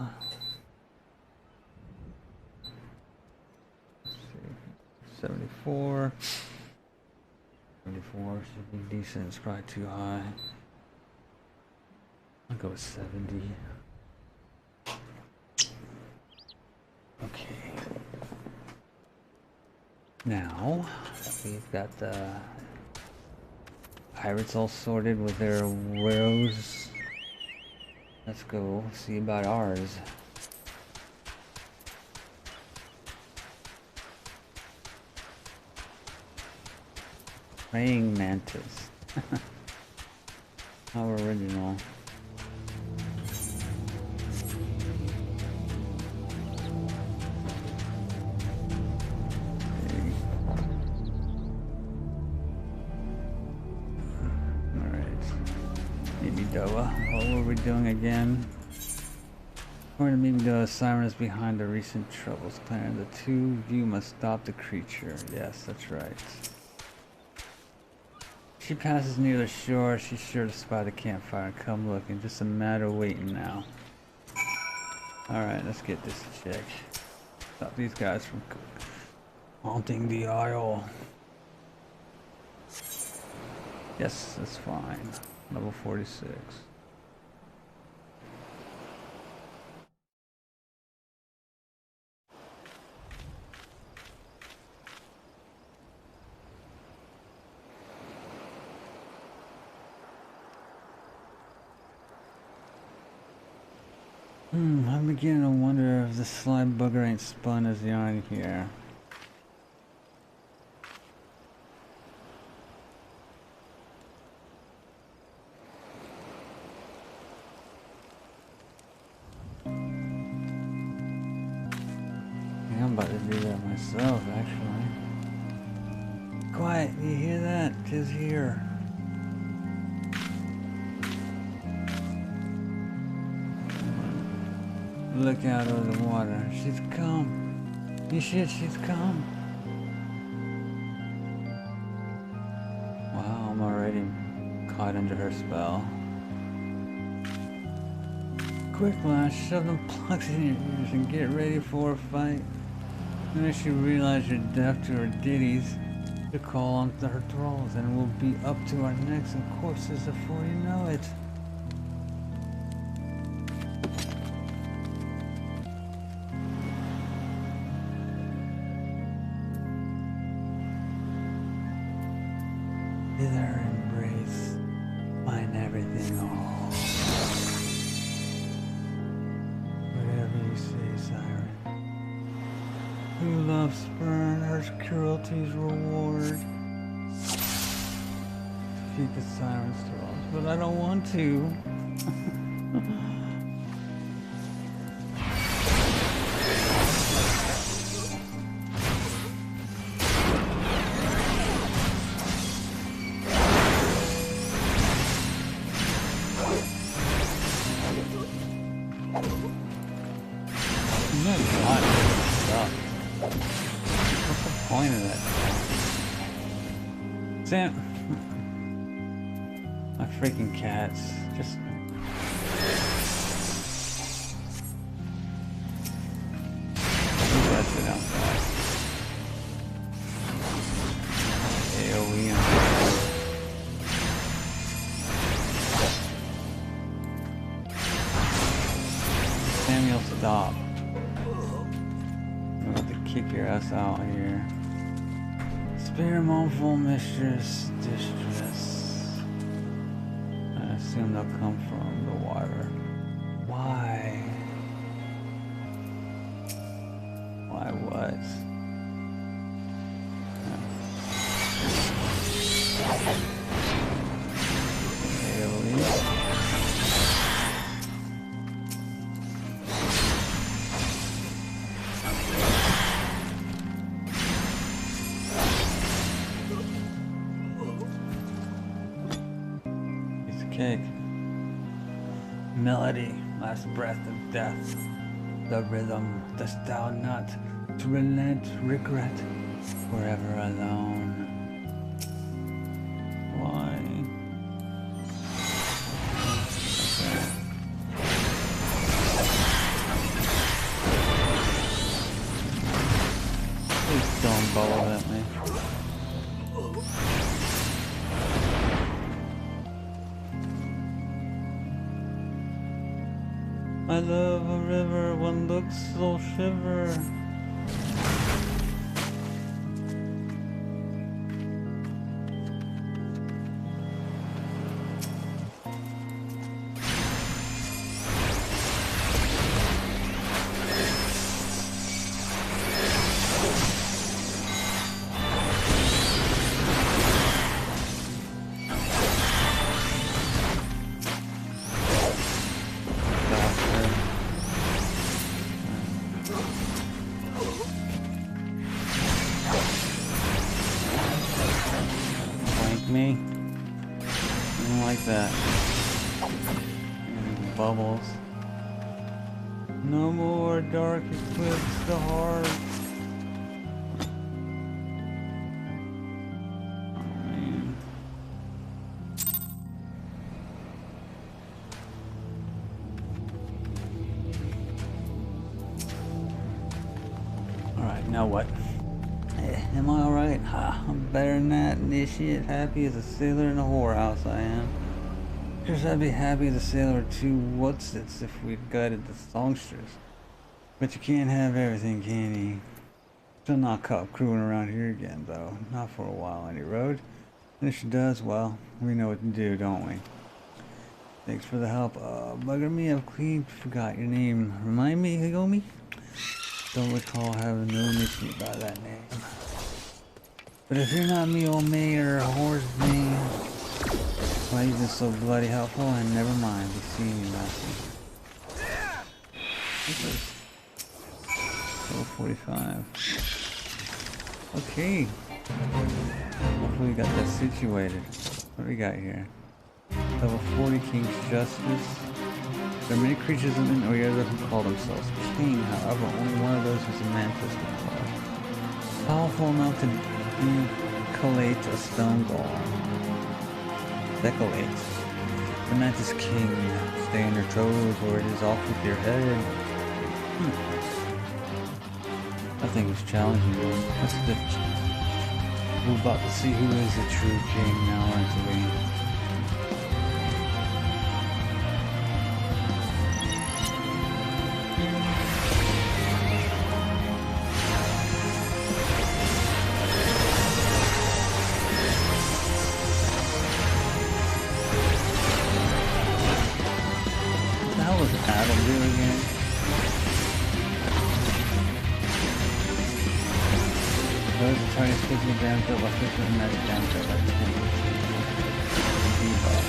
74. 74 should be decent. It's probably too high. I'll go with 70. Okay. Now we've got the pirates all sorted with their widows. Let's go see about ours. Praying mantis. How original. Okay. Alright. Maybe Doa. What were we doing again? According to Mimidoa, Siren is behind the recent troubles. Clarence, the two of you must stop the creature. Yes, that's right. She passes near the shore. She's sure to spot a campfire and come looking. Just a matter of waiting now. Alright, let's get this chick. Stop these guys from haunting the isle. Yes, that's fine. Level 46. I'm beginning to wonder if the slime bugger ain't spun as yarn here. Yeah, I'm about to do that myself, actually. Quiet, you hear that? 'Tis here. Look out over the water. She's come. You shit, she's come. Wow, I'm already caught under her spell. Quick, Lash, shove them plugs in your ears and get ready for a fight. As soon as you realize you're deaf to her ditties, you call on her thralls and we'll be up to our necks in corpses before you know it. Hither embrace, find everything all. Whatever you say, Siren. Who loves spurn, her cruelty's reward. Defeat the Siren's thralls, but I don't want to. Sam, my freaking cats just. That's it outside. AOE and Samuel, stop. I'm about to kick your ass out here. Spare mournful mistress distress. I assume they'll come from the water. Why? Why what? kick. Melody, last breath of death. The rhythm, dost thou not to relent, regret, forever alone? Why? Please don't bubble at me. I love a river, one looks so shiver. Me. I don't like that. And bubbles. No more dark eclipse the heart. Oh man. Alright, now what? Am I alright? I'm better than that, initiate. Happy as a sailor in a whorehouse I am. Guess I'd be happy as a sailor too, what's this, if we'd gutted the songsters. But you can't have everything, can you? Still not caught crewing around here again, though. Not for a while, any road. And if she does, well, we know what to do, don't we? Thanks for the help. Bugger me, I've clean forgot your name. Remind me, Higomi? Don't recall having known anything about that name. But if you're not me, old maid, or a whore's name, why you've been so bloody helpful, and never mind, be seeing you, Master. 12:45. Okay. Hopefully we got that situated. What do we got here? Level 40 King's Justice. There are many creatures in the area who call themselves king, however, only one of those is a mantis control. Powerful enough to decollate a stone golem. Decollate. The mantis king. Stay on your toes or it is off with your head. I think it's challenging. That's the difference. We're about to see who is the true king now, aren't we? Adam do again? Those are trying to stick me down to a 50 magic down to like 10. Debuff.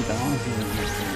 Balance is interesting.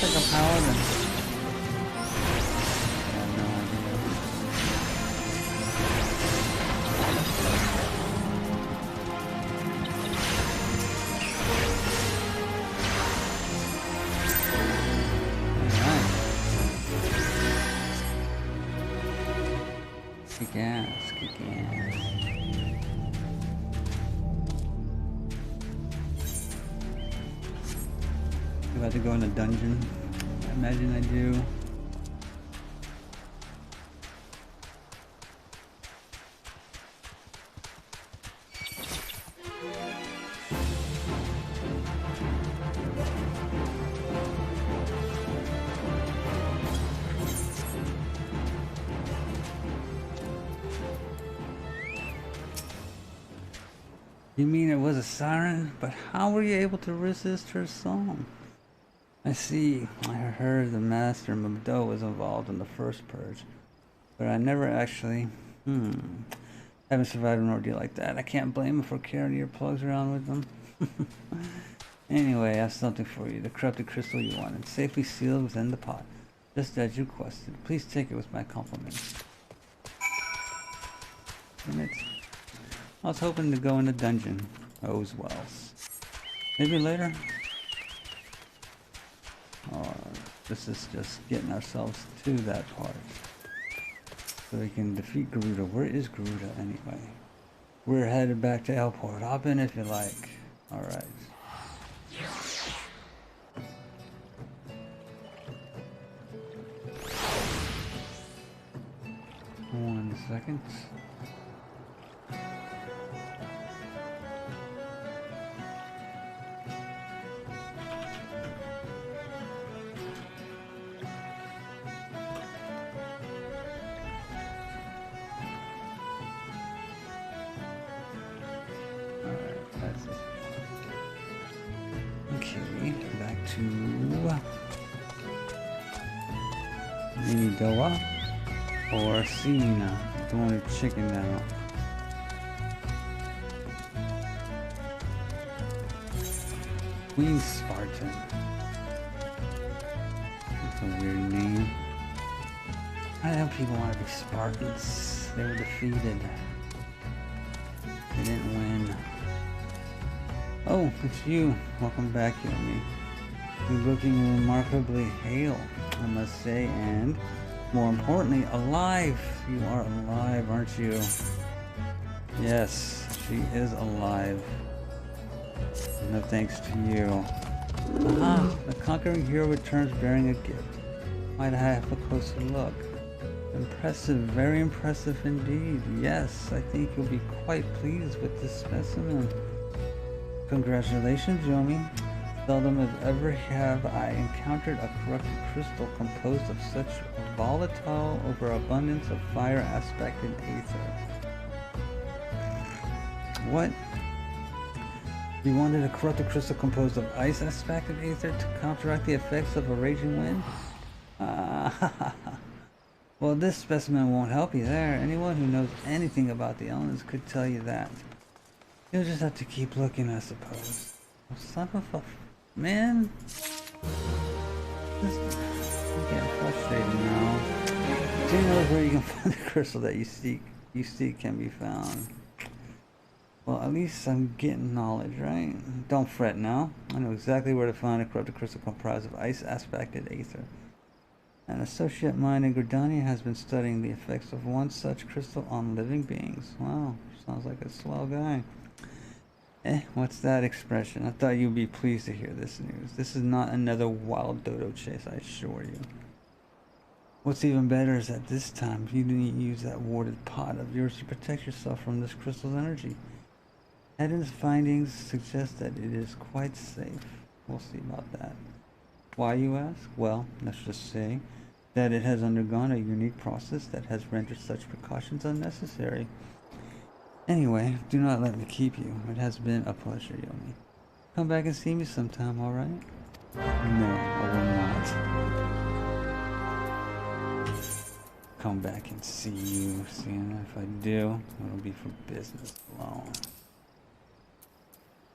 looks like a paladin. I have no idea. Alright. Kick ass, kick ass. About to go in a dungeon. I imagine I do. You mean it was a siren? But how were you able to resist her song? I see. I heard the Master Mabdo was involved in the first purge, but I never actually, haven't survived an ordeal like that. I can't blame him for carrying earplugs around with them. Anyway, I have something for you. The corrupted crystal you wanted, safely sealed within the pot, just as you requested. Please take it with my compliments. Damn it. I was hoping to go in a dungeon. Oh's wells. Maybe later? Oh, this is just getting ourselves to that part. So we can defeat Garuda. Where is Garuda anyway? We're headed back to Elport. Hop in if you like. Alright. 1 second. Doa or Cena, the one with chicken now. Queen Spartan. That's a weird name. I know people want to be Spartans. They were defeated. They didn't win. Oh, it's you. Welcome back, Yomi. You're looking remarkably hale, I must say, and more importantly, alive. You are alive, aren't you? Yes, she is alive. No thanks to you. Ah, the conquering hero returns bearing a gift. Might I have a closer look? Impressive, very impressive indeed. Yes, I think you'll be quite pleased with this specimen. Congratulations, Yomi. Seldom as ever have I encountered a corrupted crystal composed of such volatile overabundance of fire aspected aether. What? You wanted a corrupted crystal composed of ice aspected aether to counteract the effects of a raging wind? Well, this specimen won't help you there. Anyone who knows anything about the elements could tell you that. You'll just have to keep looking, I suppose. Oh, son of a... Man, I'm getting frustrated now. Do you know where you can find the crystal that you seek can be found? Well, at least I'm getting knowledge, right? Don't fret now. I know exactly where to find a corrupted crystal comprised of ice aspected aether. An associate mine in Gridania has been studying the effects of one such crystal on living beings. Wow, sounds like a swell guy. What's that expression? I thought you'd be pleased to hear this news. This is not another wild dodo chase, I assure you. What's even better is that this time you didn't use that warded pot of yours to protect yourself from this crystal's energy. Eden's findings suggest that it is quite safe. We'll see about that. Why, you ask? Well, let's just say that it has undergone a unique process that has rendered such precautions unnecessary. Anyway, do not let me keep you. It has been a pleasure, Yomi. Come back and see me sometime, alright? No, I will not. Come back and see you. Seeing if I do, it'll be for business alone.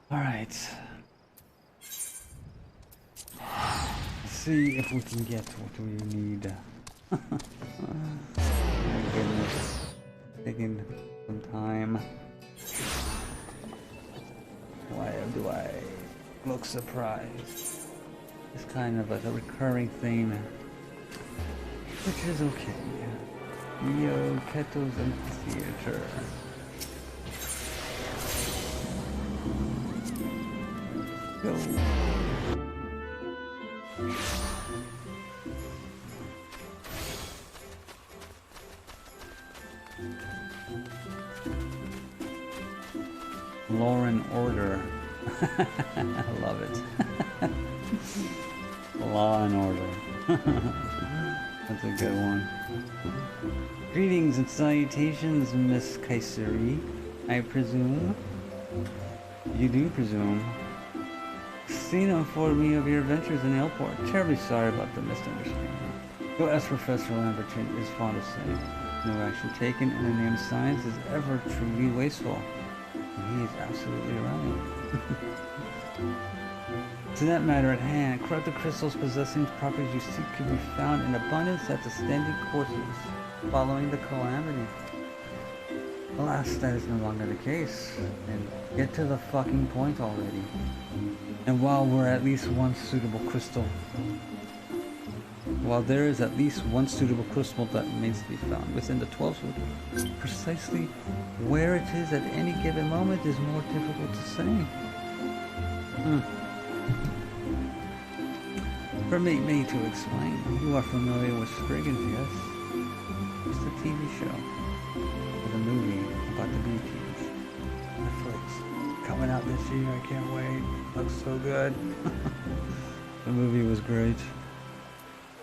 Alright. Let's see if we can get what we need. My goodness. Taking some time. Why do I look surprised? It's kind of like a recurring theme, which is okay. Yo, Keto's Amphitheater. Go. Lauren Order. I love it. Law and Order. That's a good one. Greetings and salutations, Miss Kaiseri. I presume. You do presume. Sina informed me of your adventures in Airport. Terribly sorry about the misunderstanding. Though as Professor Lamberton is fond of saying, no action taken in the name of science is ever truly wasteful. And he is absolutely right. To that matter at hand, corrupted crystals possessing properties you seek can be found in abundance at the standing courses following the calamity. Alas, that is no longer the case. And get to the fucking point already. And while there is at least one suitable crystal that remains to be found within the 12 wood, precisely where it is at any given moment is more difficult to say. Permit me to explain. You are familiar with Spriggans, yes? It's a TV show. With a movie about the beekeepers. Netflix. Coming out this year, I can't wait. Looks so good. The movie was great.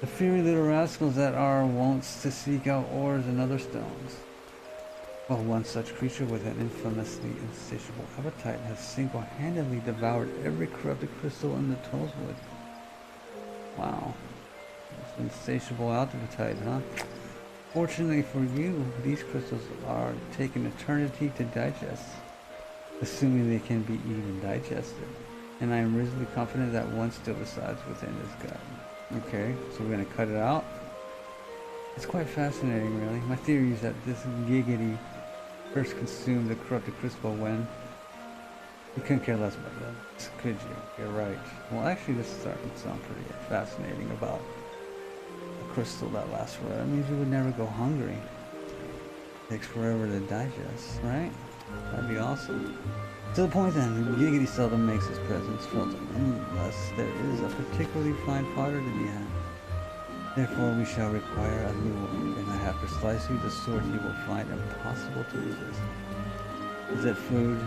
The fiery little rascals that are wont to seek out ores and other stones. Well, one such creature with an infamously insatiable appetite has single-handedly devoured every corrupted crystal in the Tollswood. Wow. Insatiable appetite, huh? Fortunately for you, these crystals are take an eternity to digest, assuming they can be even digested. And I am reasonably confident that one still resides within his gut. Okay, so we're gonna cut it out. It's quite fascinating, really. My theory is that this Giggity first consumed the corrupted crystal when you couldn't care less about that, could you? You're right. Well, actually, this is starting to sound pretty fascinating about a crystal that lasts forever. That means you would never go hungry. It takes forever to digest, right? That'd be awesome. To the point then, Giggity seldom makes his presence felt unless there is a particularly fine powder to be had. Therefore, we shall require a new one, and I have precisely the sort you will find impossible to resist. Is it food?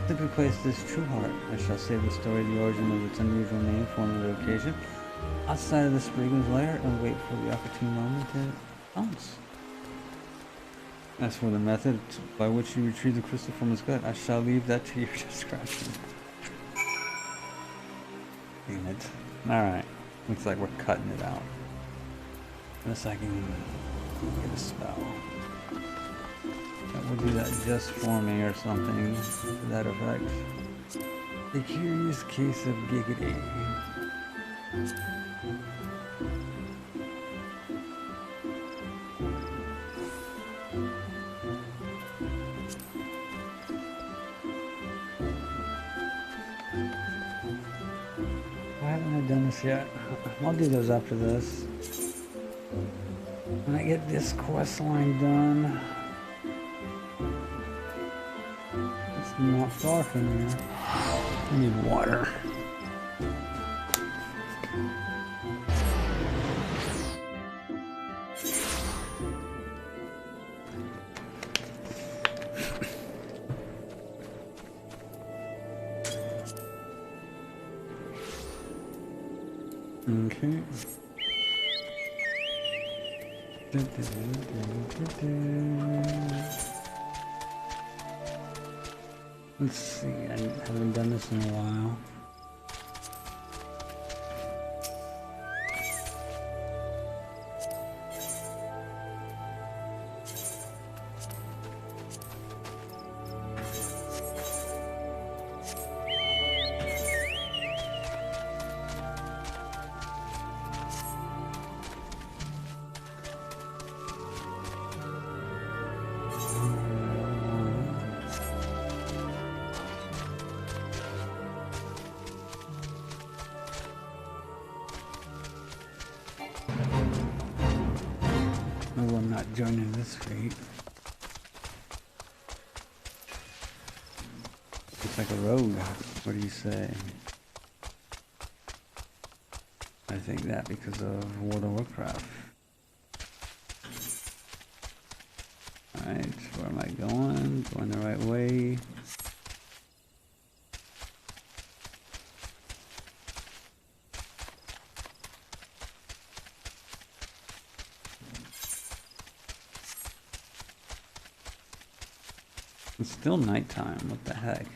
Simply place this true heart. I shall save the story of the origin of its unusual name for another occasion, outside of the Spriggan's lair, and wait for the opportune moment to pounce. As for the method by which you retrieve the crystal from its gut, I shall leave that to your discretion. Damn it. Alright. Looks like we're cutting it out. Unless I can get a spell. That will do that just for me or something to that effect. The curious case of Giggity. Why haven't I done this yet? I'll do those after this. When I get this quest line done. It's not far from here. I need water. Okay. Let's see, I haven't done this in a while. I'm not joining this fate. It's like a rogue. What do you say? I think that because of World of Warcraft. Alright, where am I going? Going the right way. It's still nighttime. What the heck?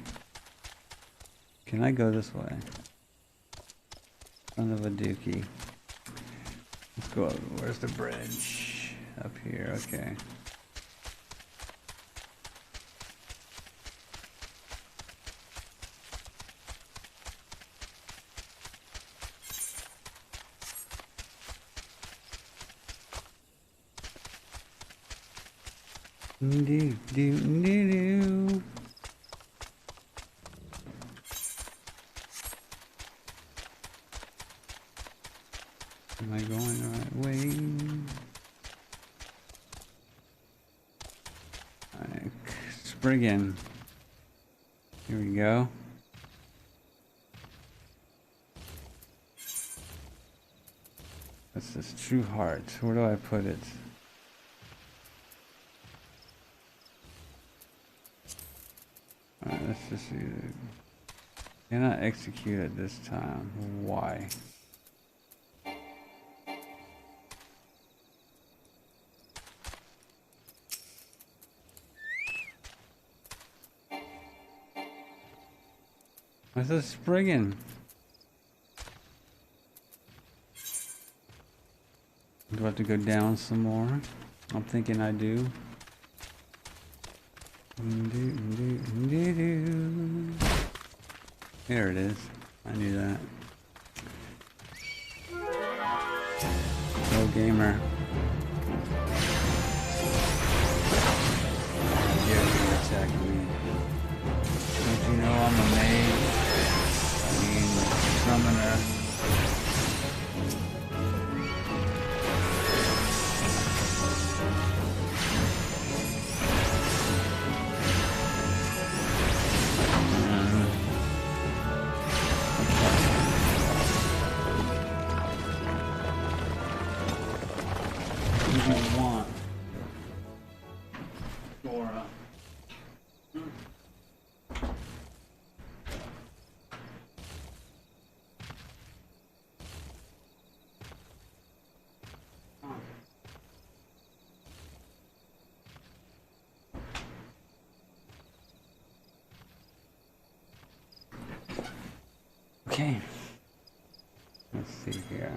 Can I go this way? Son of a dookie. Let's go. Where's the bridge? Up here. Okay. Do do do do. Am I going the right way? Alright, Spriggan. Here we go. What's this? True Heart. Where do I put it? Alright, let's just see. Cannot execute it this time. Why? What's this Spriggan? Do I have to go down some more? I'm thinking I do. There it is. I knew that. Go gamer. Yeah, you're attacking me. Don't you know I'm a mage? I mean, summoner. Okay, let's see here.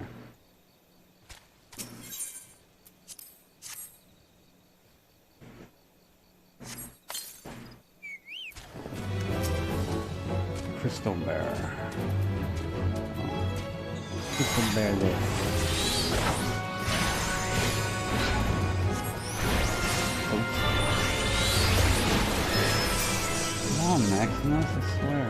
Crystal Bear. Crystal Bear there. Come on, Maximus, I swear.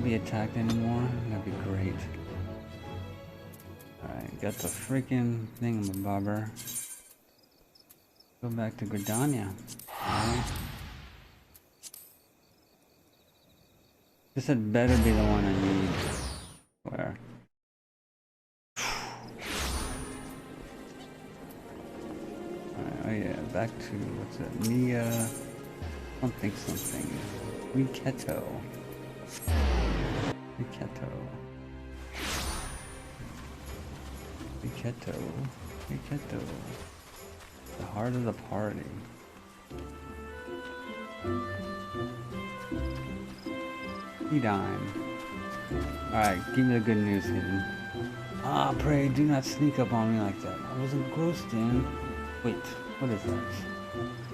Be attacked anymore? That'd be great. Alright, got the freaking thingamabobber. Go back to Gridania. Alright. This had better be the one I need. Where? Alright, oh yeah, back to, what's it? Mia... something. Miketo. Riketo. Riketo. Riketo. The heart of the party. Dime. Alright, give me the good news, Hidden. Ah, pray, do not sneak up on me like that. I wasn't ghosting. Wait, what is that?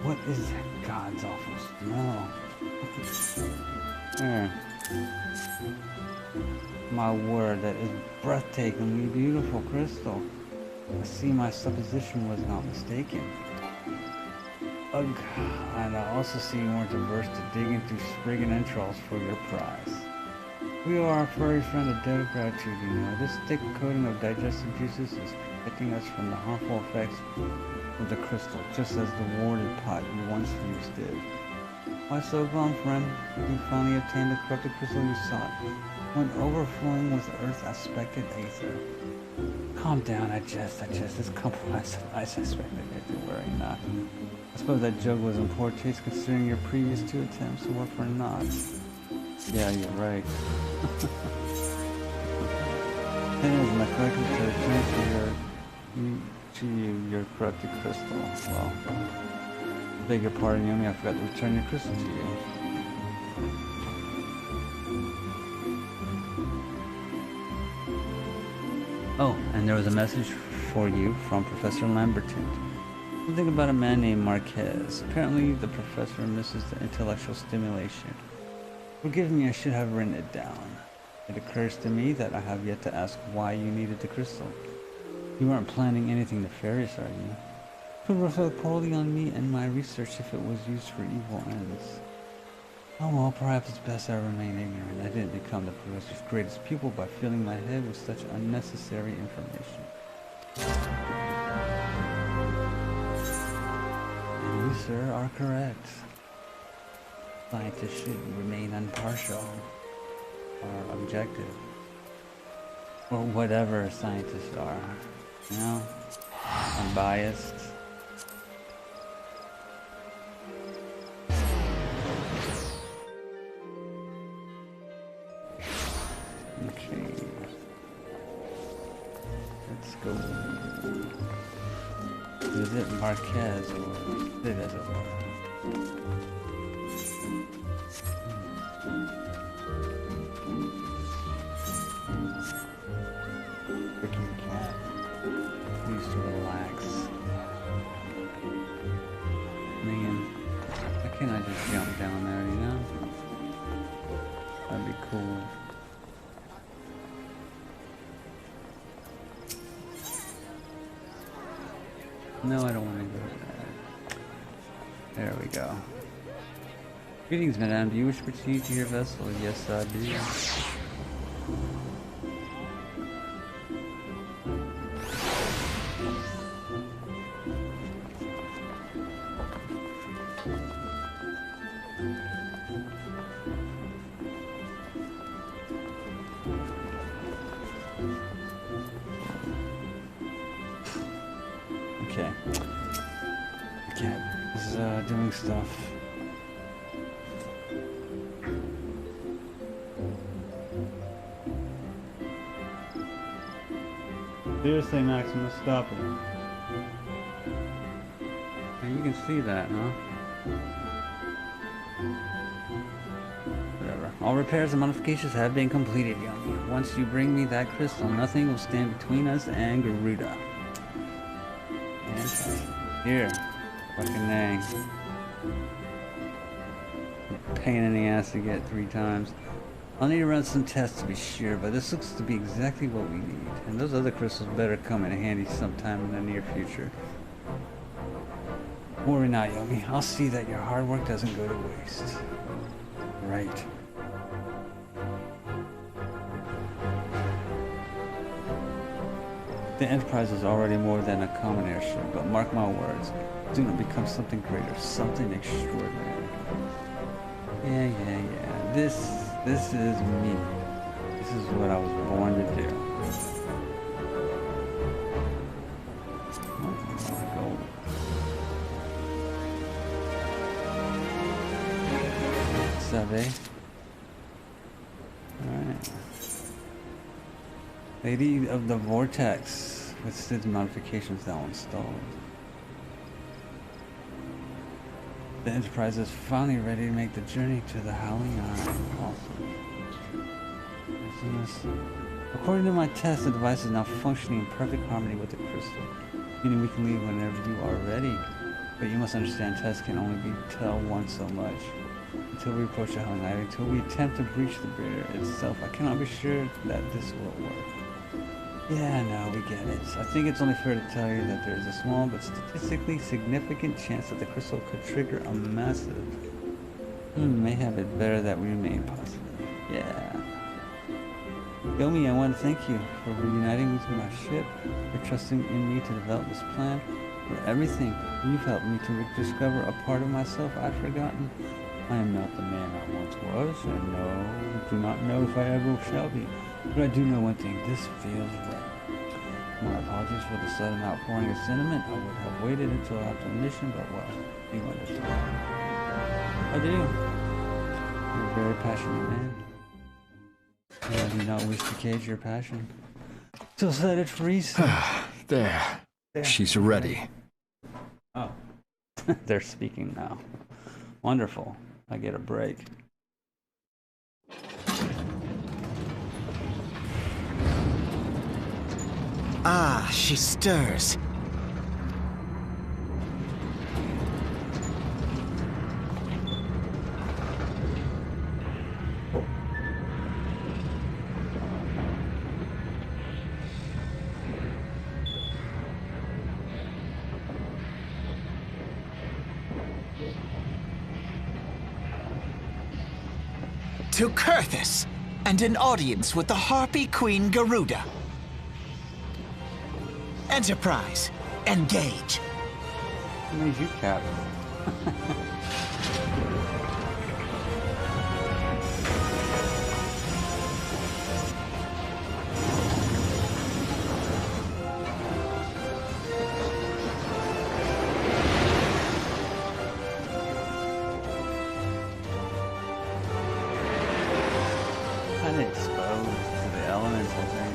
What is that God's awful smell? There. My word, that is breathtakingly beautiful crystal. I see my supposition was not mistaken. Ugh, and I also see you weren't averse to digging through Spriggan entrails for your prize. We are a furry friend of debt of gratitude, you know. This thick coating of digestive juices is protecting us from the harmful effects of the crystal, just as the warded pot you once used did. Why so glum, friend? You finally obtained the corrupted crystal you sought, when overflowing with earth-aspected aether. Calm down, I jest. This compromise of ice aspected aether wearing not. I suppose that jug was in poor taste considering your previous 2 attempts were for naught. Yeah, you're right. Anyways, my collection to return to your corrupted crystal. Well, beg your pardon, Yomi, I forgot to return your crystal to you. Oh, and there was a message for you from Professor Lamberton. Something about a man named Marquez. Apparently, the professor misses the intellectual stimulation. Forgive me, I should have written it down. It occurs to me that I have yet to ask why you needed the crystal. You aren't planning anything nefarious, are you? It could reflect poorly on me and my research if it was used for evil ends. Oh well, perhaps it's best I remain ignorant. I didn't become the professor's greatest pupil by filling my head with such unnecessary information. And you, sir, are correct. Scientists should remain impartial or objective. Or whatever scientists are. You know? Unbiased. Okay. Let's go. Visit Marquez, or visit as it were. Freaking cat. Used to relax. Man, why can't I just jump down there, you know? That'd be cool. No, I don't want to go to that. There we go. Greetings, madame. Do you wish to proceed to your vessel? Yes, I do. Okay. Cat is doing stuff. Seriously, Maximus, stop it. And you can see that, huh? Whatever. All repairs and modifications have been completed, Yomi. Once you bring me that crystal, nothing will stand between us and Garuda. Here. Fucking dang. Pain in the ass to get 3 times. I'll need to run some tests to be sure, but this looks to be exactly what we need. And those other crystals better come in handy sometime in the near future. Worry not, Yomi. I'll see that your hard work doesn't go to waste. Right. The Enterprise is already more than a common airship, but mark my words, do not become something greater, something extraordinary. Yeah. This is me. This is what I was born to do. Sabe? Alright. Lady of the Vortex withstood the modifications now installed. The Enterprise is finally ready to make the journey to the Howling Eye. Awesome. According to my test, the device is now functioning in perfect harmony with the crystal, meaning we can leave whenever you are ready. But you must understand, tests can only be tell one so much. Until we approach the Howling Eye, until we attempt to breach the barrier itself, I cannot be sure that this will work. Yeah, no, we get it. I think it's only fair to tell you that there is a small but statistically significant chance that the crystal could trigger a massive. May have it better that we remain positive. Yeah. Yomi, I want to thank you for reuniting me to my ship, for trusting in me to develop this plan, for everything. You've helped me to rediscover a part of myself I'd forgotten. I am not the man I once was, and no, do not know if I ever shall be. But I do know one thing, this feels right. My apologies for the sudden outpouring of sentiment. I would have waited until after the mission, but well, you understand. I do. You're a very passionate man. I do not wish to cage your passion. So set it free. There. She's ready. Oh. They're speaking now. Wonderful. I get a break. Ah, she stirs. To Kurthus, and an audience with the Harpy Queen Garuda. Enterprise, engage. Who made you captain? Kind of exposed to the elements, I think.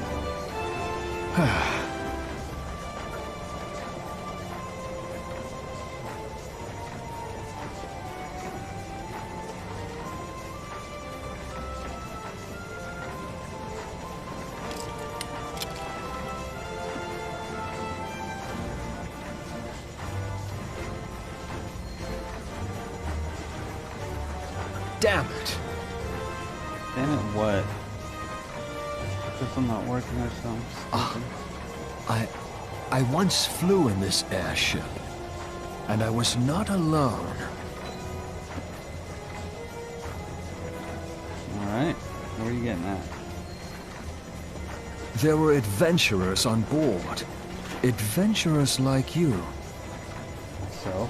Damn it. Damn it, what? System not working or something? I once flew in this airship, and I was not alone. Alright, where are you getting at? There were adventurers on board. Adventurers like you. So?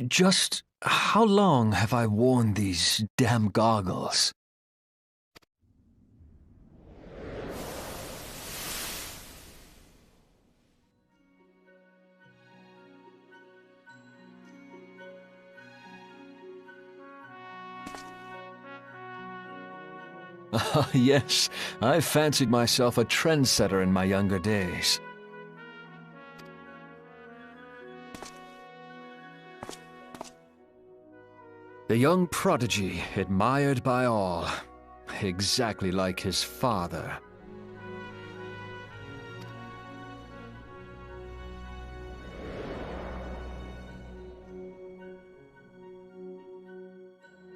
Just how long have I worn these damn goggles? Ah, yes, I fancied myself a trendsetter in my younger days. The young prodigy, admired by all, exactly like his father.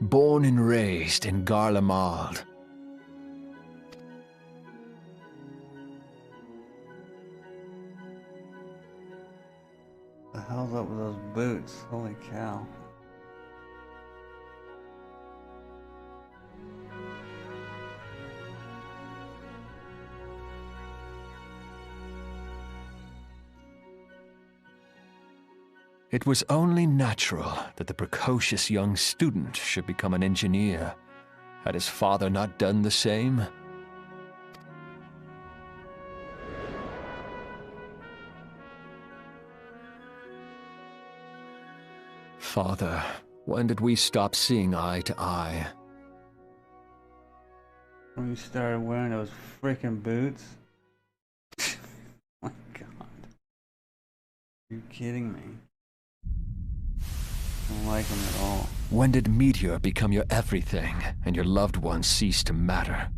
Born and raised in Garlemald. The hell's up with those boots? Holy cow. It was only natural that the precocious young student should become an engineer. Had his father not done the same? Father, when did we stop seeing eye to eye? When you started wearing those freaking boots? My God. Are you kidding me? I don't like them at all. When did Meteor become your everything and your loved ones cease to matter?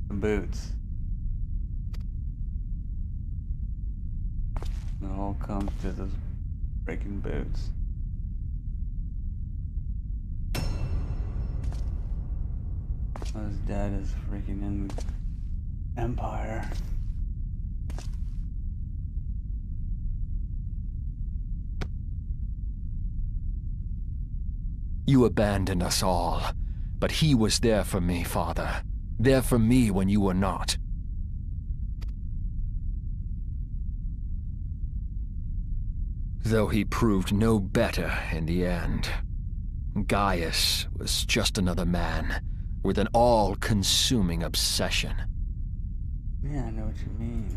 The boots. It all comes to those freaking boots. His dad is freaking in Empire. You abandoned us all, but he was there for me, Father. There for me when you were not. Though he proved no better in the end. Gaius was just another man, with an all-consuming obsession. Yeah, I know what you mean.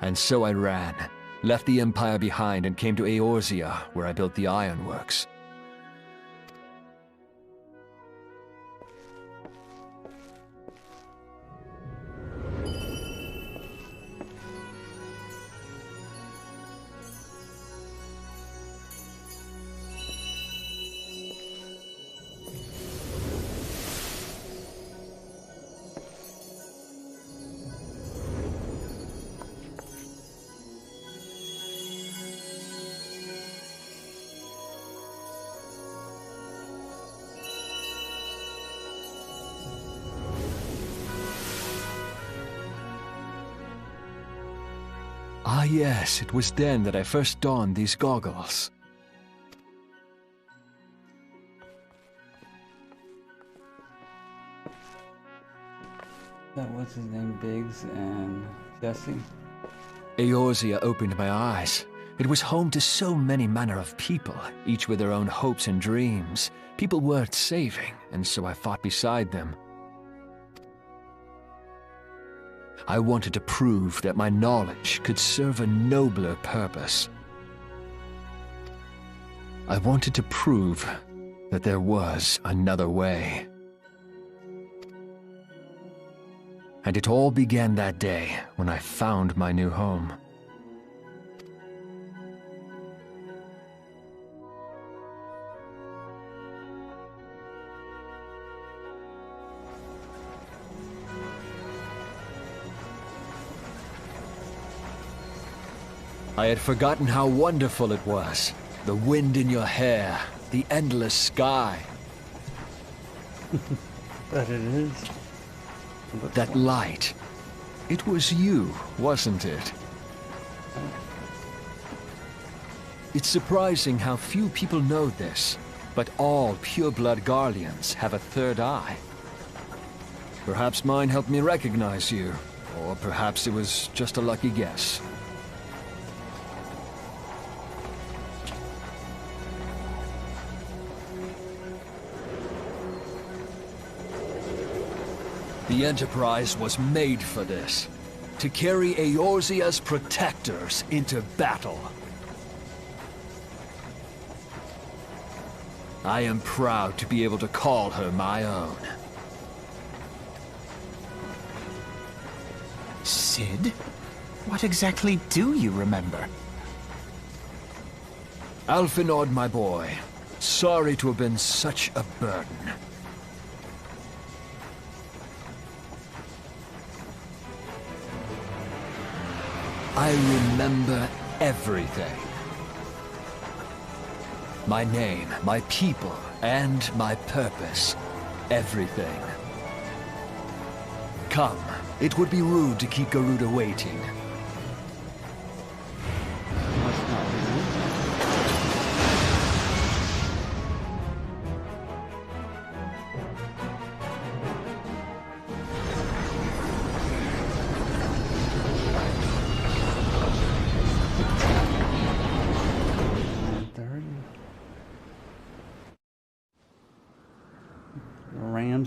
And so I ran, left the Empire behind and came to Eorzea, where I built the ironworks. Ah yes, it was then that I first donned these goggles. That what's his name, Biggs and Jesse? Eorzea opened my eyes. It was home to so many manner of people, each with their own hopes and dreams. People worth saving, and so I fought beside them. I wanted to prove that my knowledge could serve a nobler purpose. I wanted to prove that there was another way. And it all began that day when I found my new home. I had forgotten how wonderful it was. The wind in your hair, the endless sky. But it is. That light. It was you, wasn't it? It's surprising how few people know this, but all pure-blood Garleans have a third eye. Perhaps mine helped me recognize you, or perhaps it was just a lucky guess. The Enterprise was made for this, to carry Eorzea's protectors into battle. I am proud to be able to call her my own. Sid? What exactly do you remember? Alphinaud, my boy, sorry to have been such a burden. I remember everything. My name, my people, and my purpose. Everything. Come, it would be rude to keep Garuda waiting.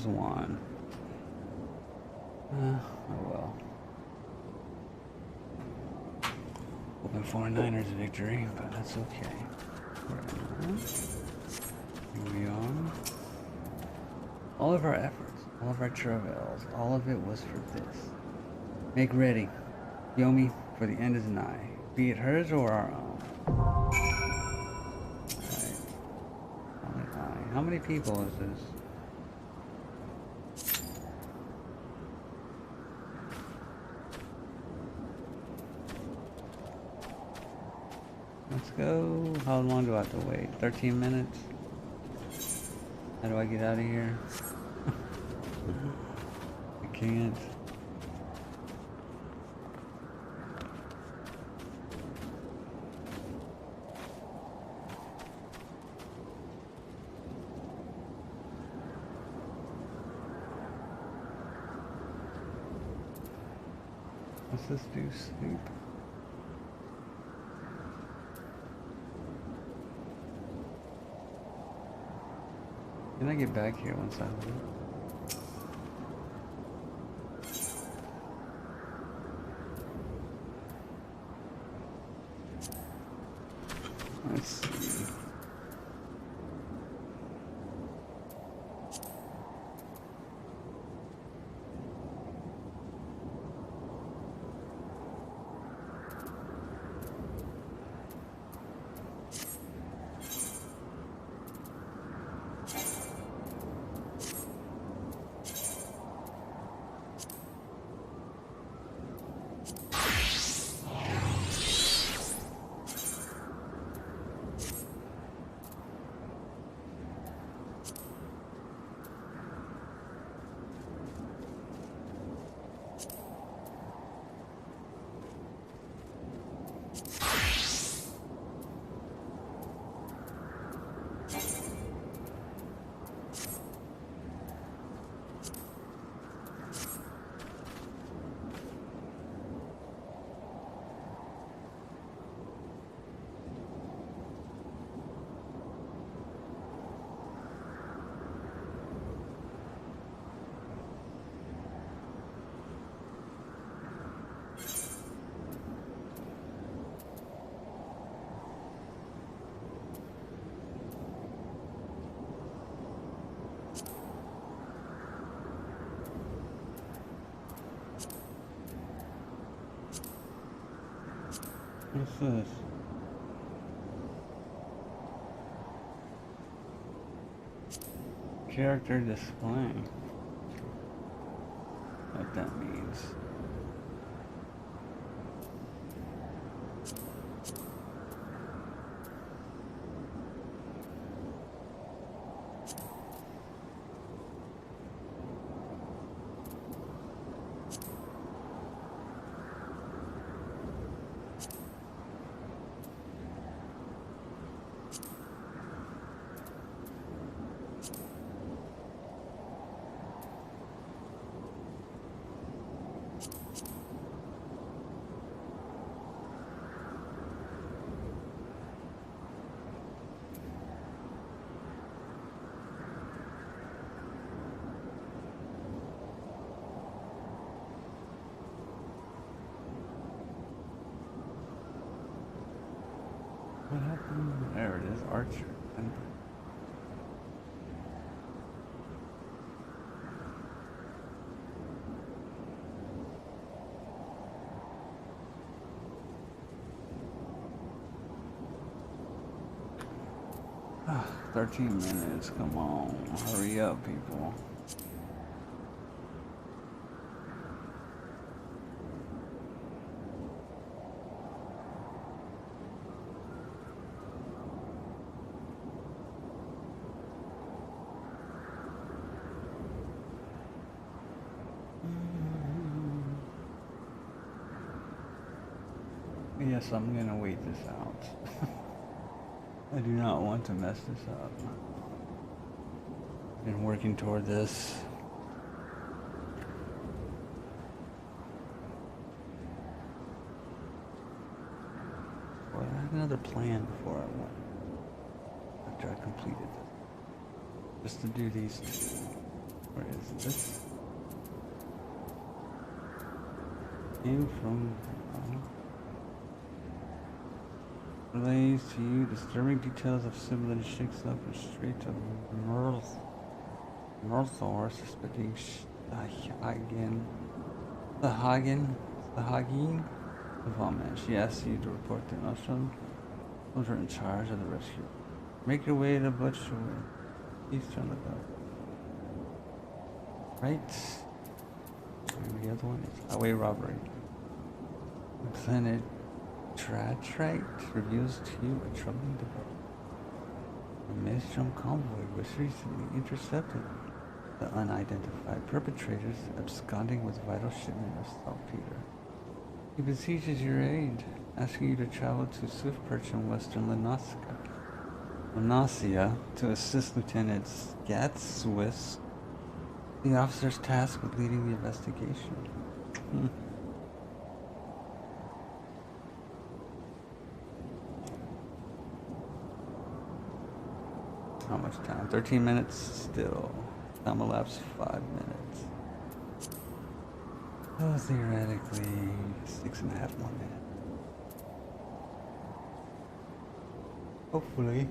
James Wan. Oh well. Hoping 49ers victory, but that's okay. Here we are. All of our efforts, all of our travails, all of it was for this. Make ready, Yomi, for the end is nigh. Be it hers or our own. Alright. How many people is this? Let's go. How long do I have to wait? 13 minutes? How do I get out of here? I can't. What's this do? Sleep? Can I get back here once I leave? Let's see. What's this? Character display. What that means. What happened? There it is, Archer. Ah, 13 minutes, come on. Hurry up, people. Yes, I'm gonna wait this out. I do not want to mess this up. Been working toward this. Well, I had another plan before I went. After I completed it. Just to do these two. Where is this? Came from. Relays to you disturbing details of sibling shakes up the Strait of Murthor, suspecting the Hagen of Oman. She asks you to report to Nostrum. Those are in charge of the rescue. Make your way to Bloodshore. Eastern lookout. Right. And the other one is highway robbery. Lieutenant Tratrite reveals to you a troubling development. A Maelstrom convoy was recently intercepted. The unidentified perpetrators absconding with vital shipment of saltpeter. He beseeches your aid, asking you to travel to Swiftperch in western Lanasia to assist Lieutenant Scatswiss, the officer's tasked with leading the investigation. How much time? 13 minutes still. Time elapsed 5 minutes. Oh, theoretically, 6.5 more minutes. Hopefully.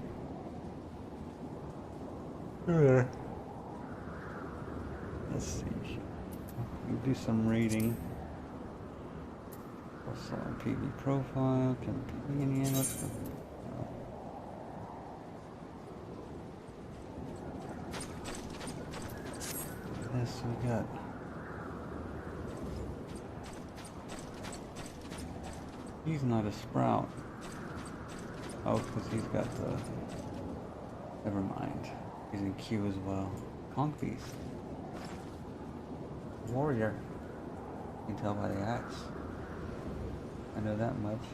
Sure. Let's see. We'll do some reading. Also on PV profile, companion, let's go. This we got. He's not a sprout. Oh, because he's got the. Never mind. He's in Q as well. Conch Beast. Warrior. You can tell by the axe. I know that much.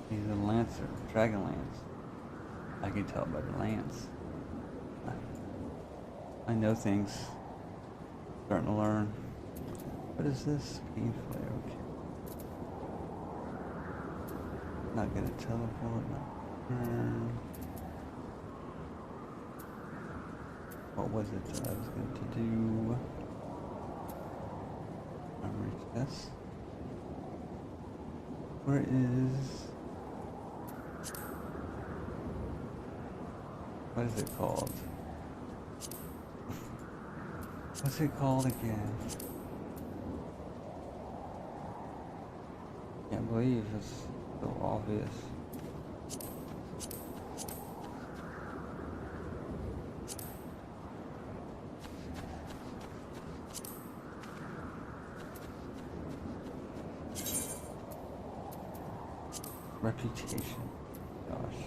He's a lancer. Dragon Lance. I can tell by the lance. I know things. Starting to learn. What is this? Pain flare. Okay. Not gonna teleport. No. What was it that I was going to do? Armory chest. Where is? What is it called? What's it called again? Can't believe it's so obvious. Reputation. Gosh.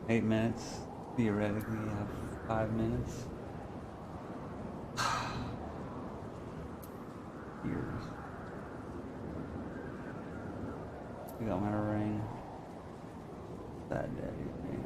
Eight minutes. Theoretically, you have 5 minutes. Years. I got my ring. That daddy ring.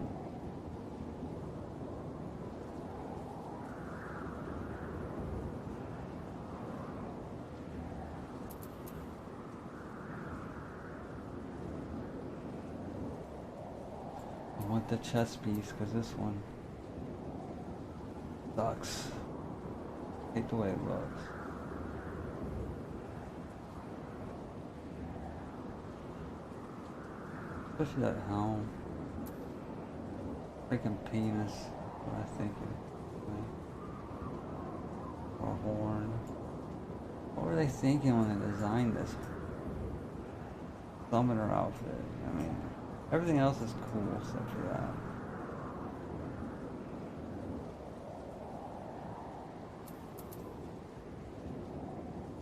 I want the chest piece because this one sucks. Hate the way it looks. Especially that helm. Freaking penis. What I think or horn. What were they thinking when they designed this summoner outfit? I mean, everything else is cool except for that.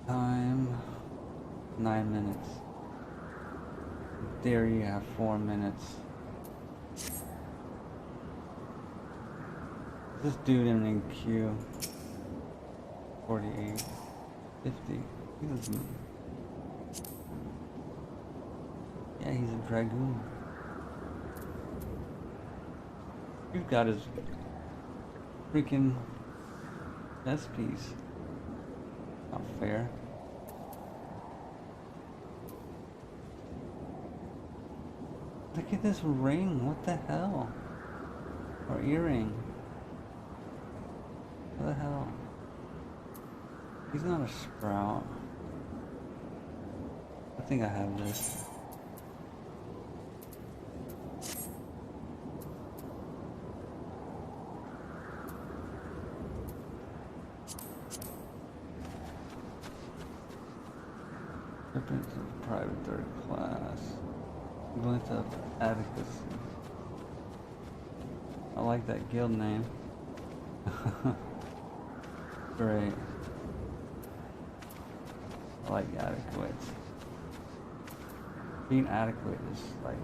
Time 9 minutes. There you have 4 minutes. This dude in Q 48, 50. He doesn't. Yeah, he's a dragoon. You've got his freaking chess piece. Not fair. Look at this ring. What the hell? Or earring. What the hell? He's not a sprout. I think I have this. Prince of Private Third Class. Glint of Adequacy. I like that guild name. Great. I like adequate. Being adequate is like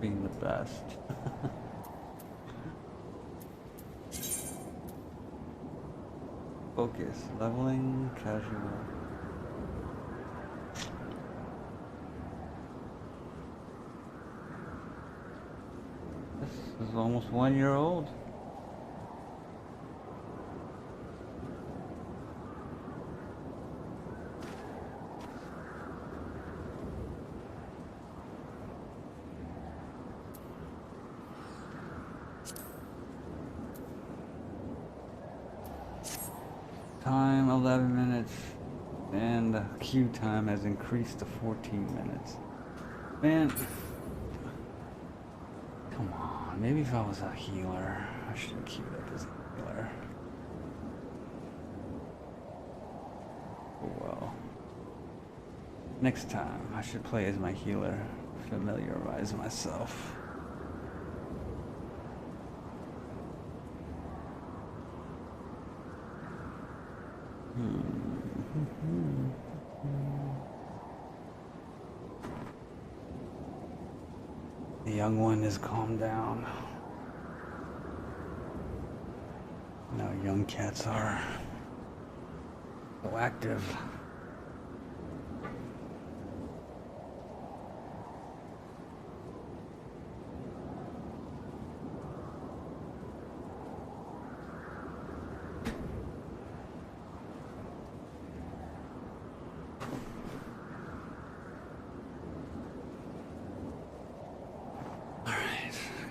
being the best. Focus. Leveling. Casual. This is almost 1 year old. Time 11 minutes, and the queue time has increased to 14 minutes. Man, come on, maybe if I was a healer, I should have queued up as a healer. Oh well. Next time, I should play as my healer, familiarize myself. The young one has calmed down. Now young cats are so active.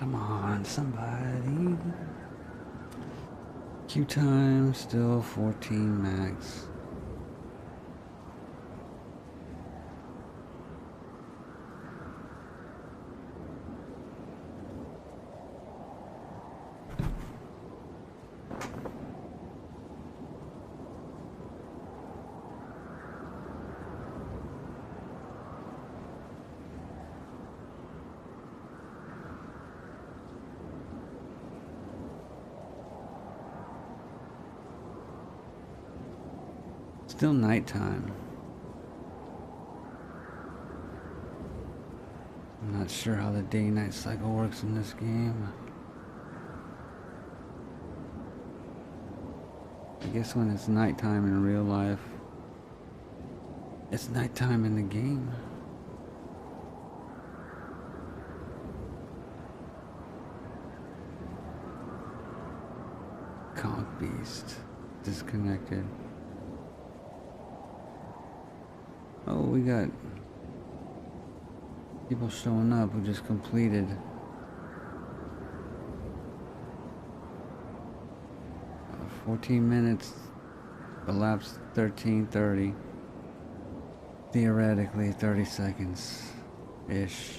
Come on, somebody. Queue time still 14 max. Still nighttime. I'm not sure how the day-night cycle works in this game. I guess when it's nighttime in real life, it's nighttime in the game. Conch Beast. Disconnected. Oh, we got people showing up who just completed 14 minutes, elapsed 13:30. Theoretically 30 seconds-ish.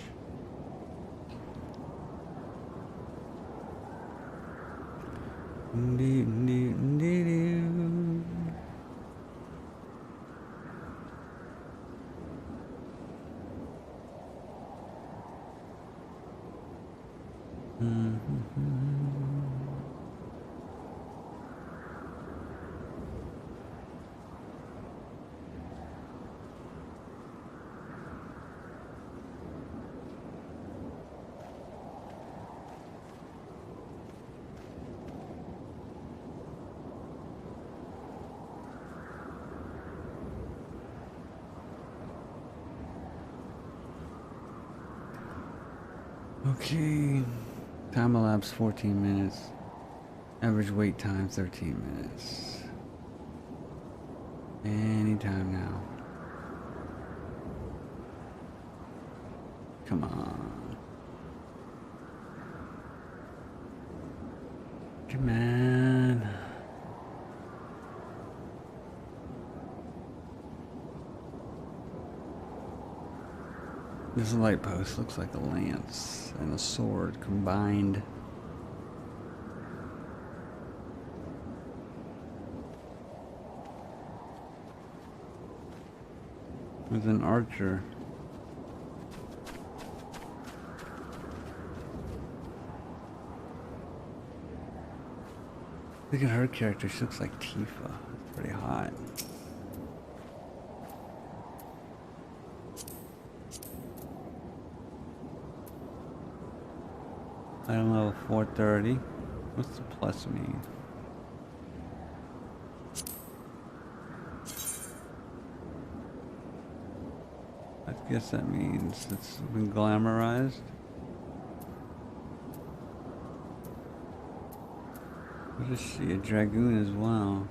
Okay, Time elapsed 14 minutes. Average wait time 13 minutes. Anytime now. Come on. Come on. This light post looks like a lance and a sword combined. With an archer. Look at her character, she looks like Tifa. It's pretty hot. Item level 430. What's the plus mean? I guess that means it's been glamorized. What is she? A dragoon as well.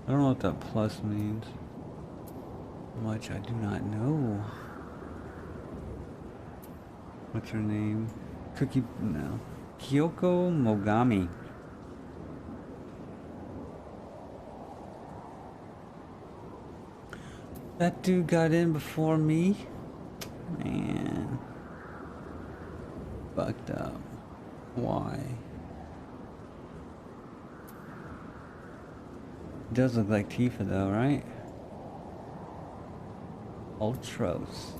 I don't know what that plus means. Much I do not know. What's her name? Cookie, no. Kyoko Mogami. That dude got in before me? Man. Fucked up. Why? It does look like Tifa though, right? Ultros.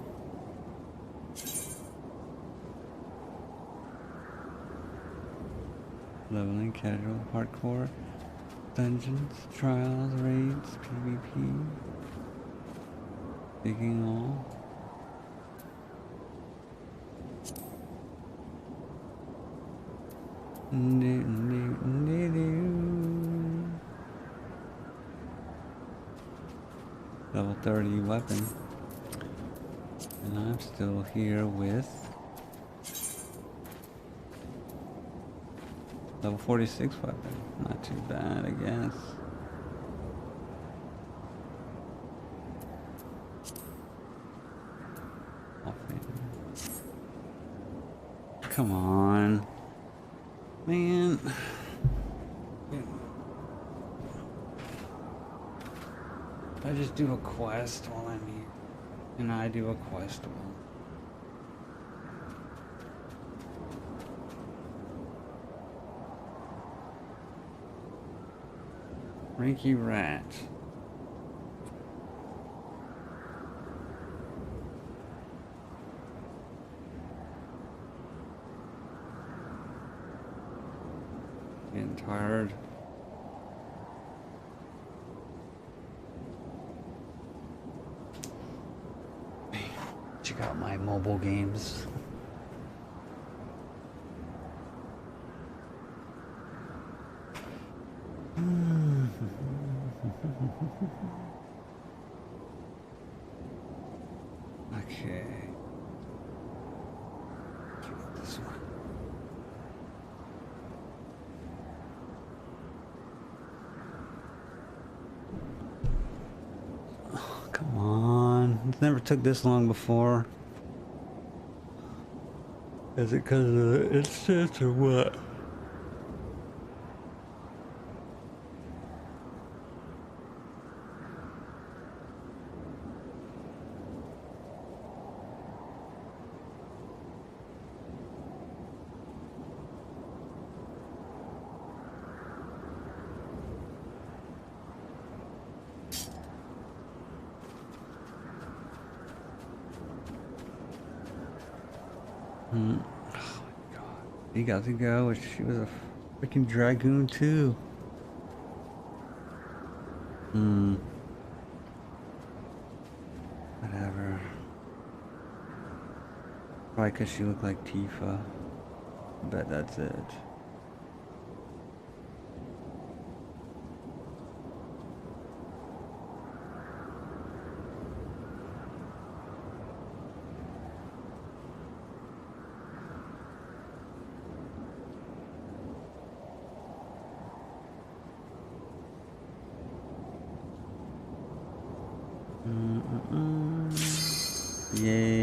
Leveling, casual, hardcore, dungeons, trials, raids, PvP, digging all. Level 30 weapon. And I'm still here with level 46 weapon. Not too bad, I guess. Come on. Man. I just do a quest while I'm here. And I do a quest while. Ranky Rat. Getting tired. Check out my mobile games. Okay. Check out this one. Oh, come on. It never took this long before. Is it because of the instance or what? Oh my god. He got to go. She was a freaking dragoon too. Whatever. Probably because she looked like Tifa. I bet that's it.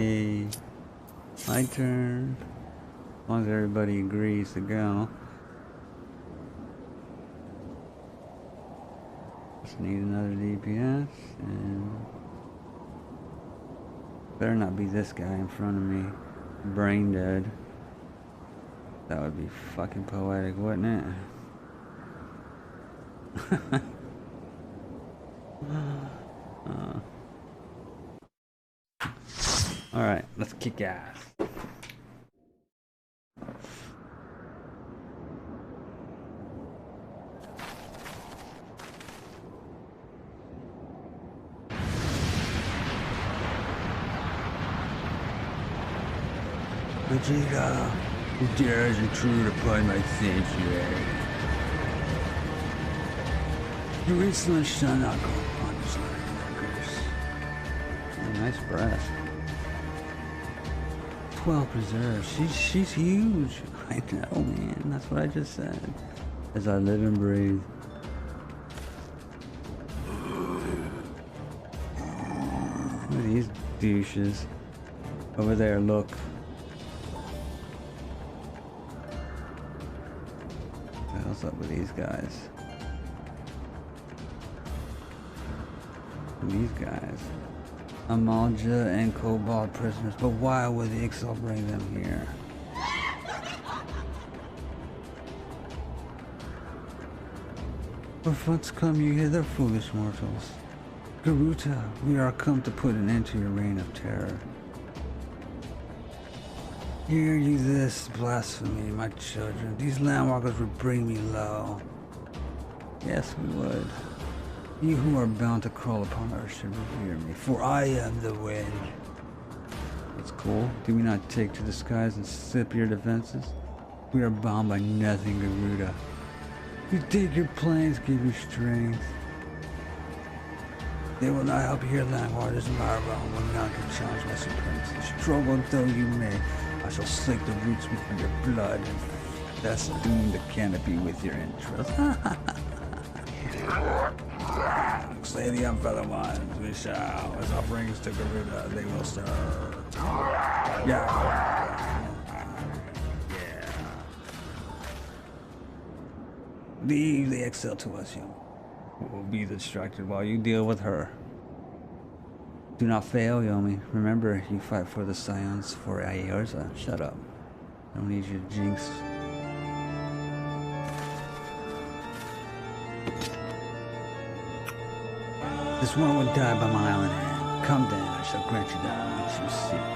Yay! My turn. As long as everybody agrees to go. Just need another DPS and better not be this guy in front of me. Brain dead. That would be fucking poetic, wouldn't it? Alright, let's kick ass. Vegeta, who dares intrude upon my sanctuary? Your insolence shall not go unpunished, workers. Oh, nice breath. 12 preserves. She's huge. I know, man. That's what I just said. As I live and breathe. Look at these douches. Over there, look. What's up with these guys? These guys. Amalja and Cobalt prisoners, but why would the Ixal bring them here? Whence come you hither, foolish mortals? Garuta, we are come to put an end to your reign of terror. Hear you this blasphemy, my children. These landwalkers would bring me low. Yes, we would. You who are bound to crawl upon earth should revere me, for I am the wind. That's cool. Do we not take to the skies and sip your defenses? We are bound by nothing, Garuda. You dig your planes, give you strength. They will not help you here, landwalkers. My realm will not can challenge my supremacy. Struggle though you may, I shall slake the roots with your blood and festoon the canopy with your entrails. Slay the unfellow ones, we shall. As offerings to Garuda, they will serve. Yeah. Leave the Excel to us, young. We'll be distracted while you deal with her. Do not fail, Yomi. Remember, you fight for the Scions for Ayerza. Shut up. I don't need you to jinx. This one would die by my own hand. Come then, I shall grant you that which you seek.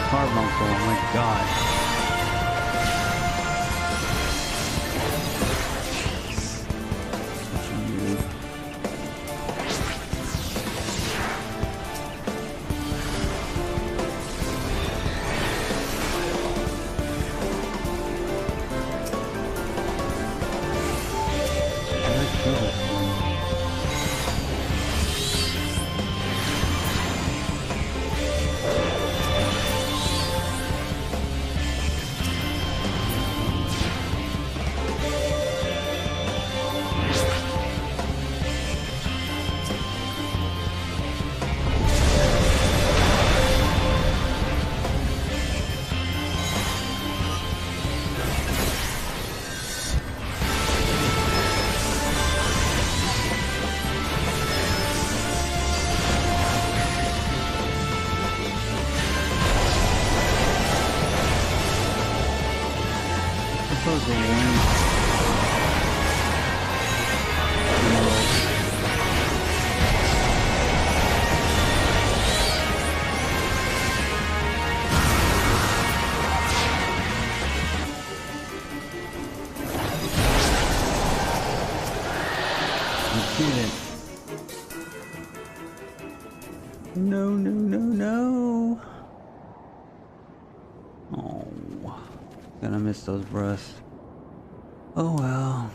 Carbuncle, oh my god. suppose the wind. No, no, no, no. Oh, gonna miss those breasts. Oh well.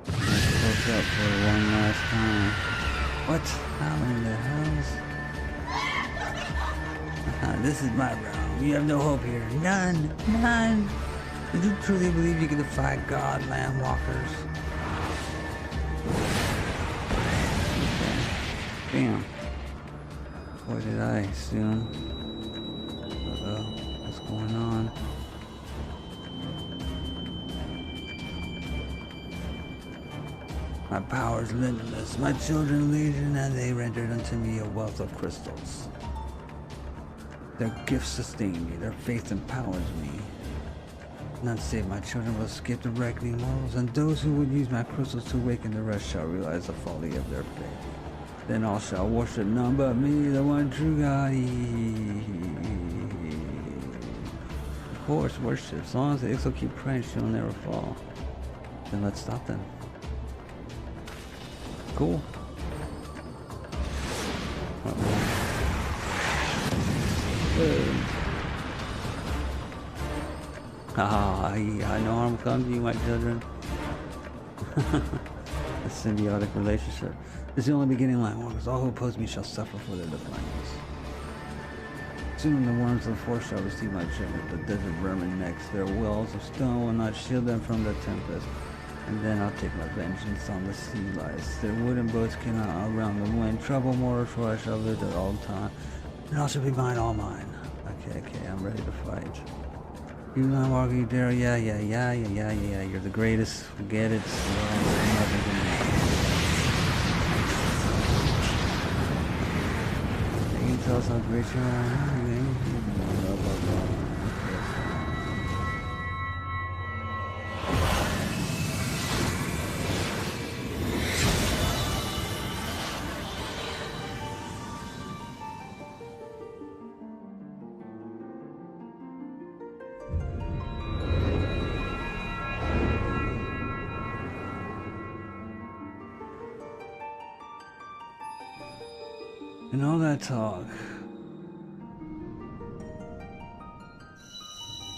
Let's close up for one last time. What? How in the hells? This is my realm. You have no hope here. None. None. Did you truly believe you could defy God, landwalkers? Damn. Boy, did I assume. Uh-oh. What's going on? My power is limitless. My children legion, and they rendered unto me a wealth of crystals. Their gifts sustain me. Their faith empowers me. None save my children will escape the reckoning mortals, and those who would use my crystals to awaken the rest shall realize the folly of their faith. Then all shall worship none but me, the one true God. Of course, worship. As long as the Ixo keep praying, she'll never fall. Then let's stop them. Cool. No harm comes to you, my children. A symbiotic relationship. This is the only beginning line. All who oppose me shall suffer for their defiance. Soon the worms of the forest shall receive my children, the desert vermin next. Their wells of stone will not shield them from the tempest. And then I'll take my vengeance on the sea lice. Their wooden boats cannot outrun the wind. Trouble more, for I shall live at all time. And all shall be mine, all mine. Okay, I'm ready to fight. You Landwalker, you dare? Yeah. You're the greatest. Forget it. You can tell us how great you are. And all that talk,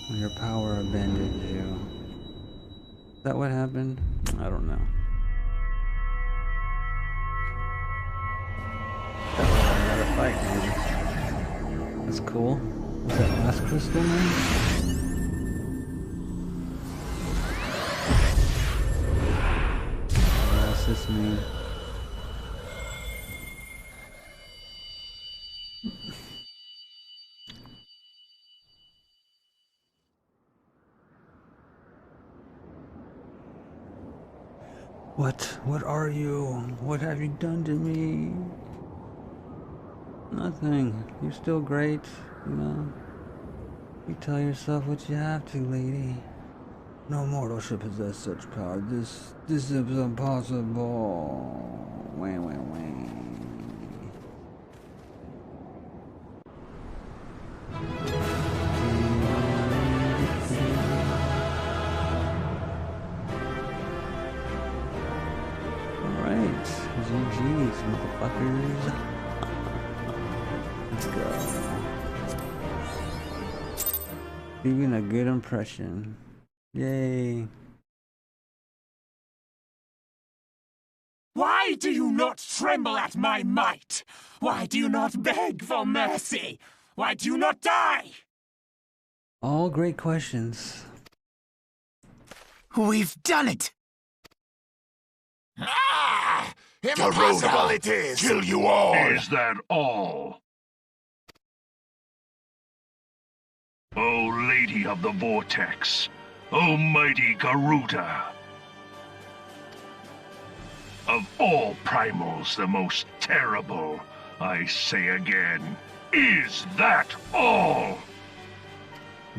your power abandoned you. Is that what happened? I don't know. I gotta fight, maybe. That's cool. Is that last crystal, man? What does this mean? What are you? What have you done to me? Nothing. You're still great, you know. You tell yourself what you have to, lady. No mortal should possess such power. This is impossible. Wang. GG's, motherfuckers. Let's go. Leaving a good impression. Yay. Why do you not tremble at my might? Why do you not beg for mercy? Why do you not die? All great questions. We've done it! Ah! Impossible it is! Kill you all! Is that all? O Lady of the Vortex, O mighty Garuda, of all primals the most terrible, I say again, is that all?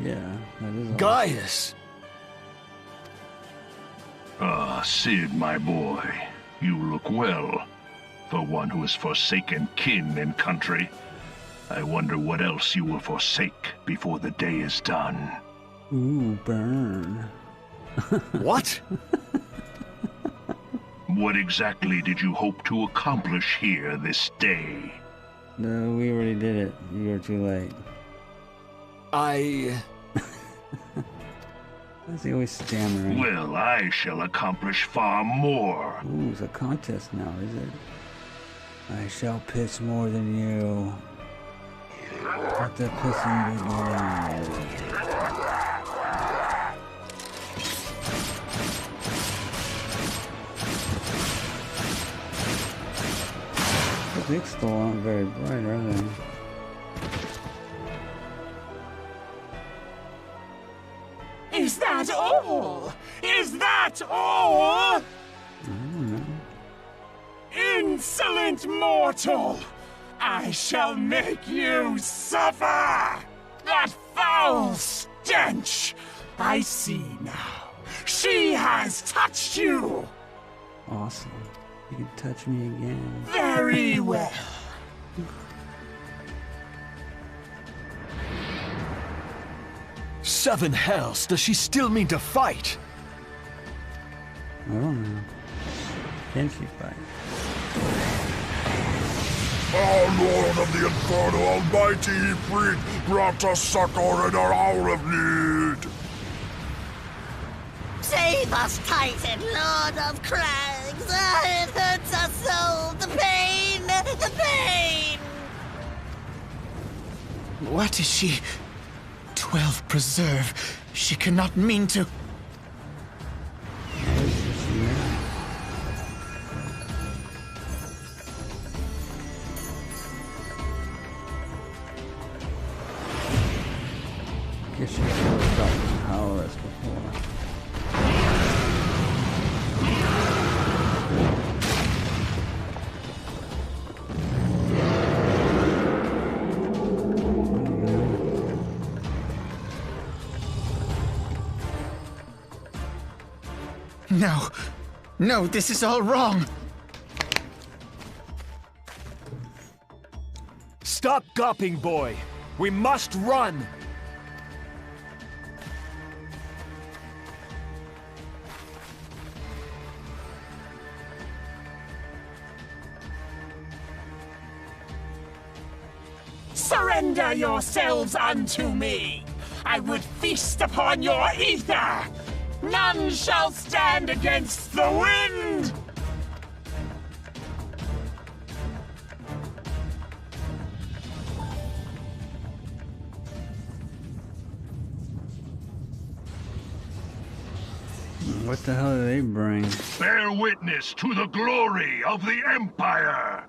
Yeah, that is awesome. Gaius! Ah, Cid, my boy. You look well. For one who has forsaken kin and country. I wonder what else you will forsake before the day is done. Ooh, burn. What? What exactly did you hope to accomplish here this day? No, we already did it. You were too late. I... Why is he always stammering? Well, I shall accomplish far more. Ooh, it's a contest now, is it? I shall piss more than you. Let the pissing begin. The big still aren't very bright, are they? Is that all? Is that all? I don't know. Insolent mortal! I shall make you suffer! That foul stench! I see now. She has touched you! Awesome. You can touch me again. Very well. Seven hells, does she still mean to fight? I don't know. Can she fight? Our Lord of the Inferno, Almighty Ifrit, brought us succor in our hour of need. Save us, Titan, Lord of Crags! Ah, it hurts our soul! The pain! The pain! What is she? 12 preserve. She cannot mean to. Guess she still got as power as before. No. No, this is all wrong. Stop gawping, boy! We must run! Surrender yourselves unto me. I would feast upon your ether. None shall stand against the wind. What the hell do they bring? Bear witness to the glory of the Empire!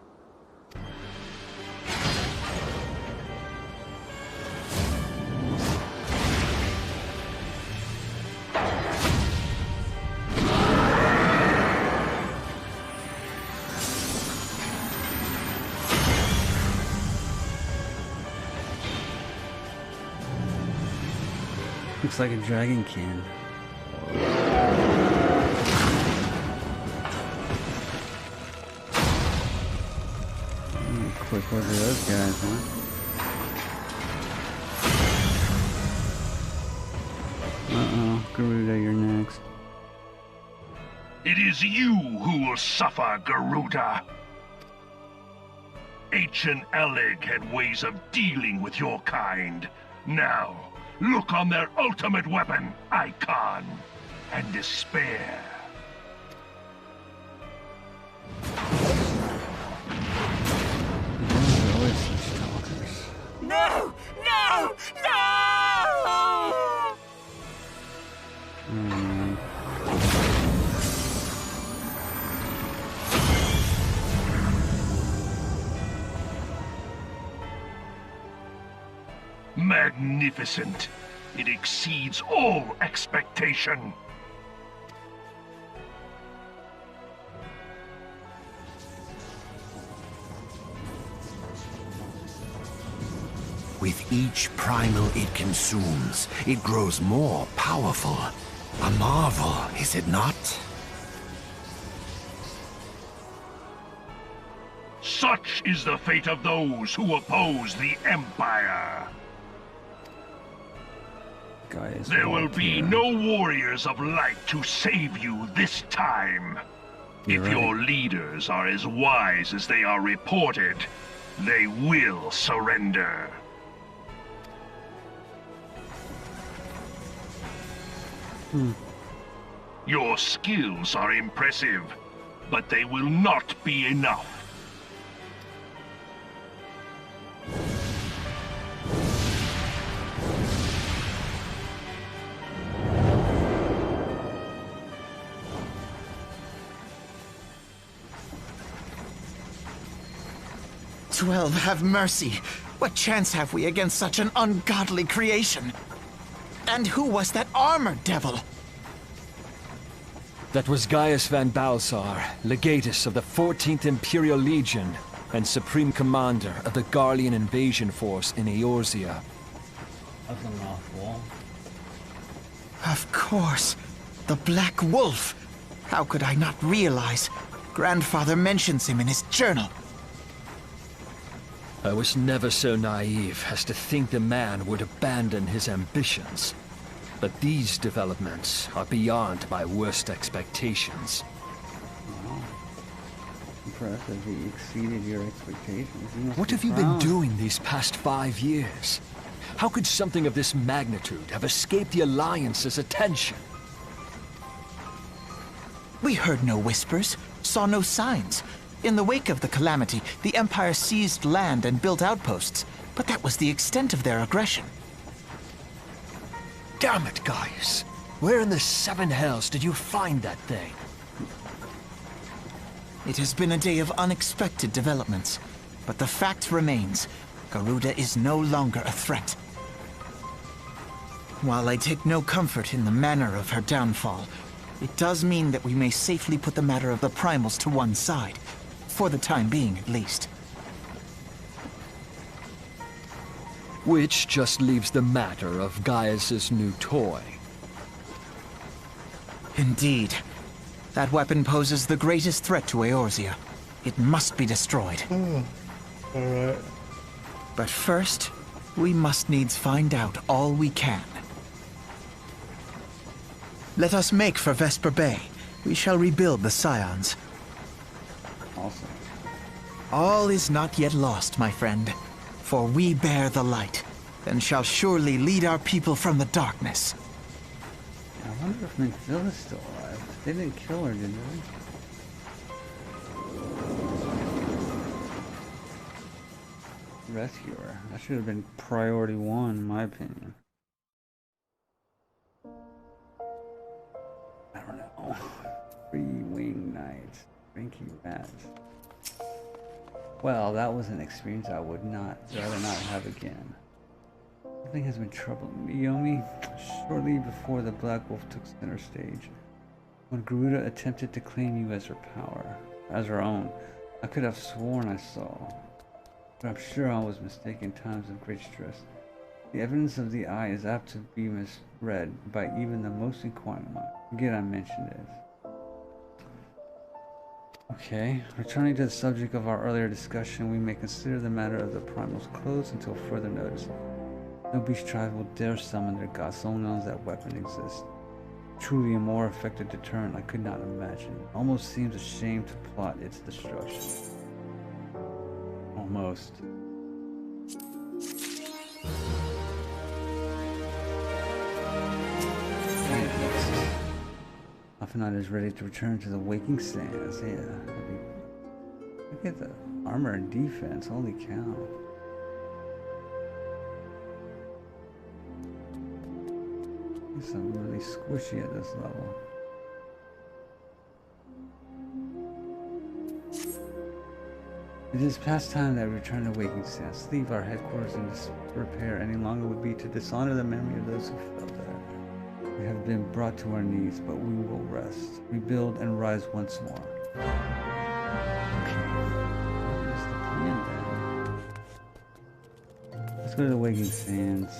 Looks like a dragon can. Quick look at those guys, huh? Uh-oh, Garuda, you're next. It is you who will suffer, Garuda. Ancient Alleg had ways of dealing with your kind. Now, look on their ultimate weapon, Icon, and despair. Those are always such talkers. No! No! No! Oh, man. Magnificent. It exceeds all expectation. With each primal it consumes, it grows more powerful. A marvel, is it not? Such is the fate of those who oppose the Empire. Guys, There will be no warriors of light to save you this time. You're If right. your leaders are as wise as they are reported, they will surrender. Your skills are impressive, but they will not be enough. "12, have mercy. What chance have we against such an ungodly creation? And who was that armored devil?" That was Gaius Van Balsar, legatus of the 14th Imperial Legion and Supreme Commander of the Garlean invasion force in Eorzea. That's a mouthful. Of course. The Black Wolf. How could I not realize? Grandfather mentions him in his journal. I was never so naive as to think the man would abandon his ambitions. But these developments are beyond my worst expectations. Wow. Impressive. He exceeded your expectations. must What be have you been proud. doing these past 5 years? How could something of this magnitude have escaped the Alliance's attention? We heard no whispers, saw no signs. In the wake of the calamity, the Empire seized land and built outposts, but that was the extent of their aggression. Damn it, Gaius! Where in the seven hells did you find that thing? It has been a day of unexpected developments, but the fact remains, Garuda is no longer a threat. While I take no comfort in the manner of her downfall, it does mean that we may safely put the matter of the primals to one side, for the time being at least. Which just leaves the matter of Gaius's new toy. Indeed. That weapon poses the greatest threat to Eorzea. It must be destroyed. Alright. But first, we must needs find out all we can. Let us make for Vesper Bay. We shall rebuild the Scions. Awesome. All is not yet lost, my friend. For we bear the light, and shall surely lead our people from the darkness. I wonder if Minfield is still alive. They didn't kill her, did they? Rescue her. That should have been priority one, in my opinion. I don't know. Three-winged knights. Drinking rats. Well, that was an experience I would rather not have again. Something has been troubling me, Yomi. Shortly before the Black Wolf took center stage, when Garuda attempted to claim you as her own, I could have sworn I saw. But I'm sure I was mistaken in times of great stress. The evidence of the eye is apt to be misread by even the most inquiring mind. Forget I mentioned it. Okay, returning to the subject of our earlier discussion, we may consider the matter of the primals closed until further notice. No beast tribe will dare summon their god so long as that weapon exists. Truly a more effective deterrent I could not imagine. Almost seems a shame to plot its destruction. Almost. Afanad is ready to return to the waking sands. Yeah. Look at the armor and defense. Holy cow. It's really squishy at this level. It is past time that we return to Waking Sands. Leave our headquarters in disrepair any longer would be to dishonor the memory of those who fell there. We have been brought to our knees, but we will rest, rebuild, and rise once more. Okay. What is the plan then? Let's go to the Waking Sands.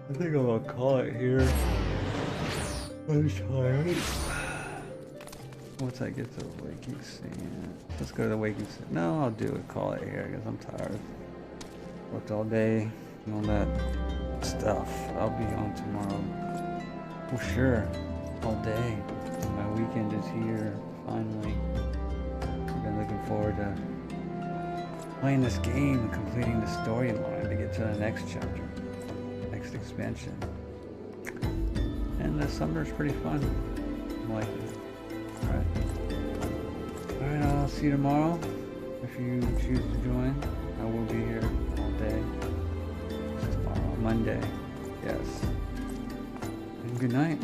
I think I'm gonna call it here. I'm tired. Once I get to the Waking Sand. Let's go to the Waking Sand. No, I'll do it. Call it here because I'm tired. Worked all day and all that stuff. I'll be on tomorrow. For sure. All day. My weekend is here. Finally. I've been looking forward to playing this game and completing the storyline to get to the next chapter. Next expansion. And the summer's pretty fun. I'm liking it. Alright, I'll see you tomorrow. If you choose to join, I will be here all day. It's tomorrow, Monday. Yes. And good night.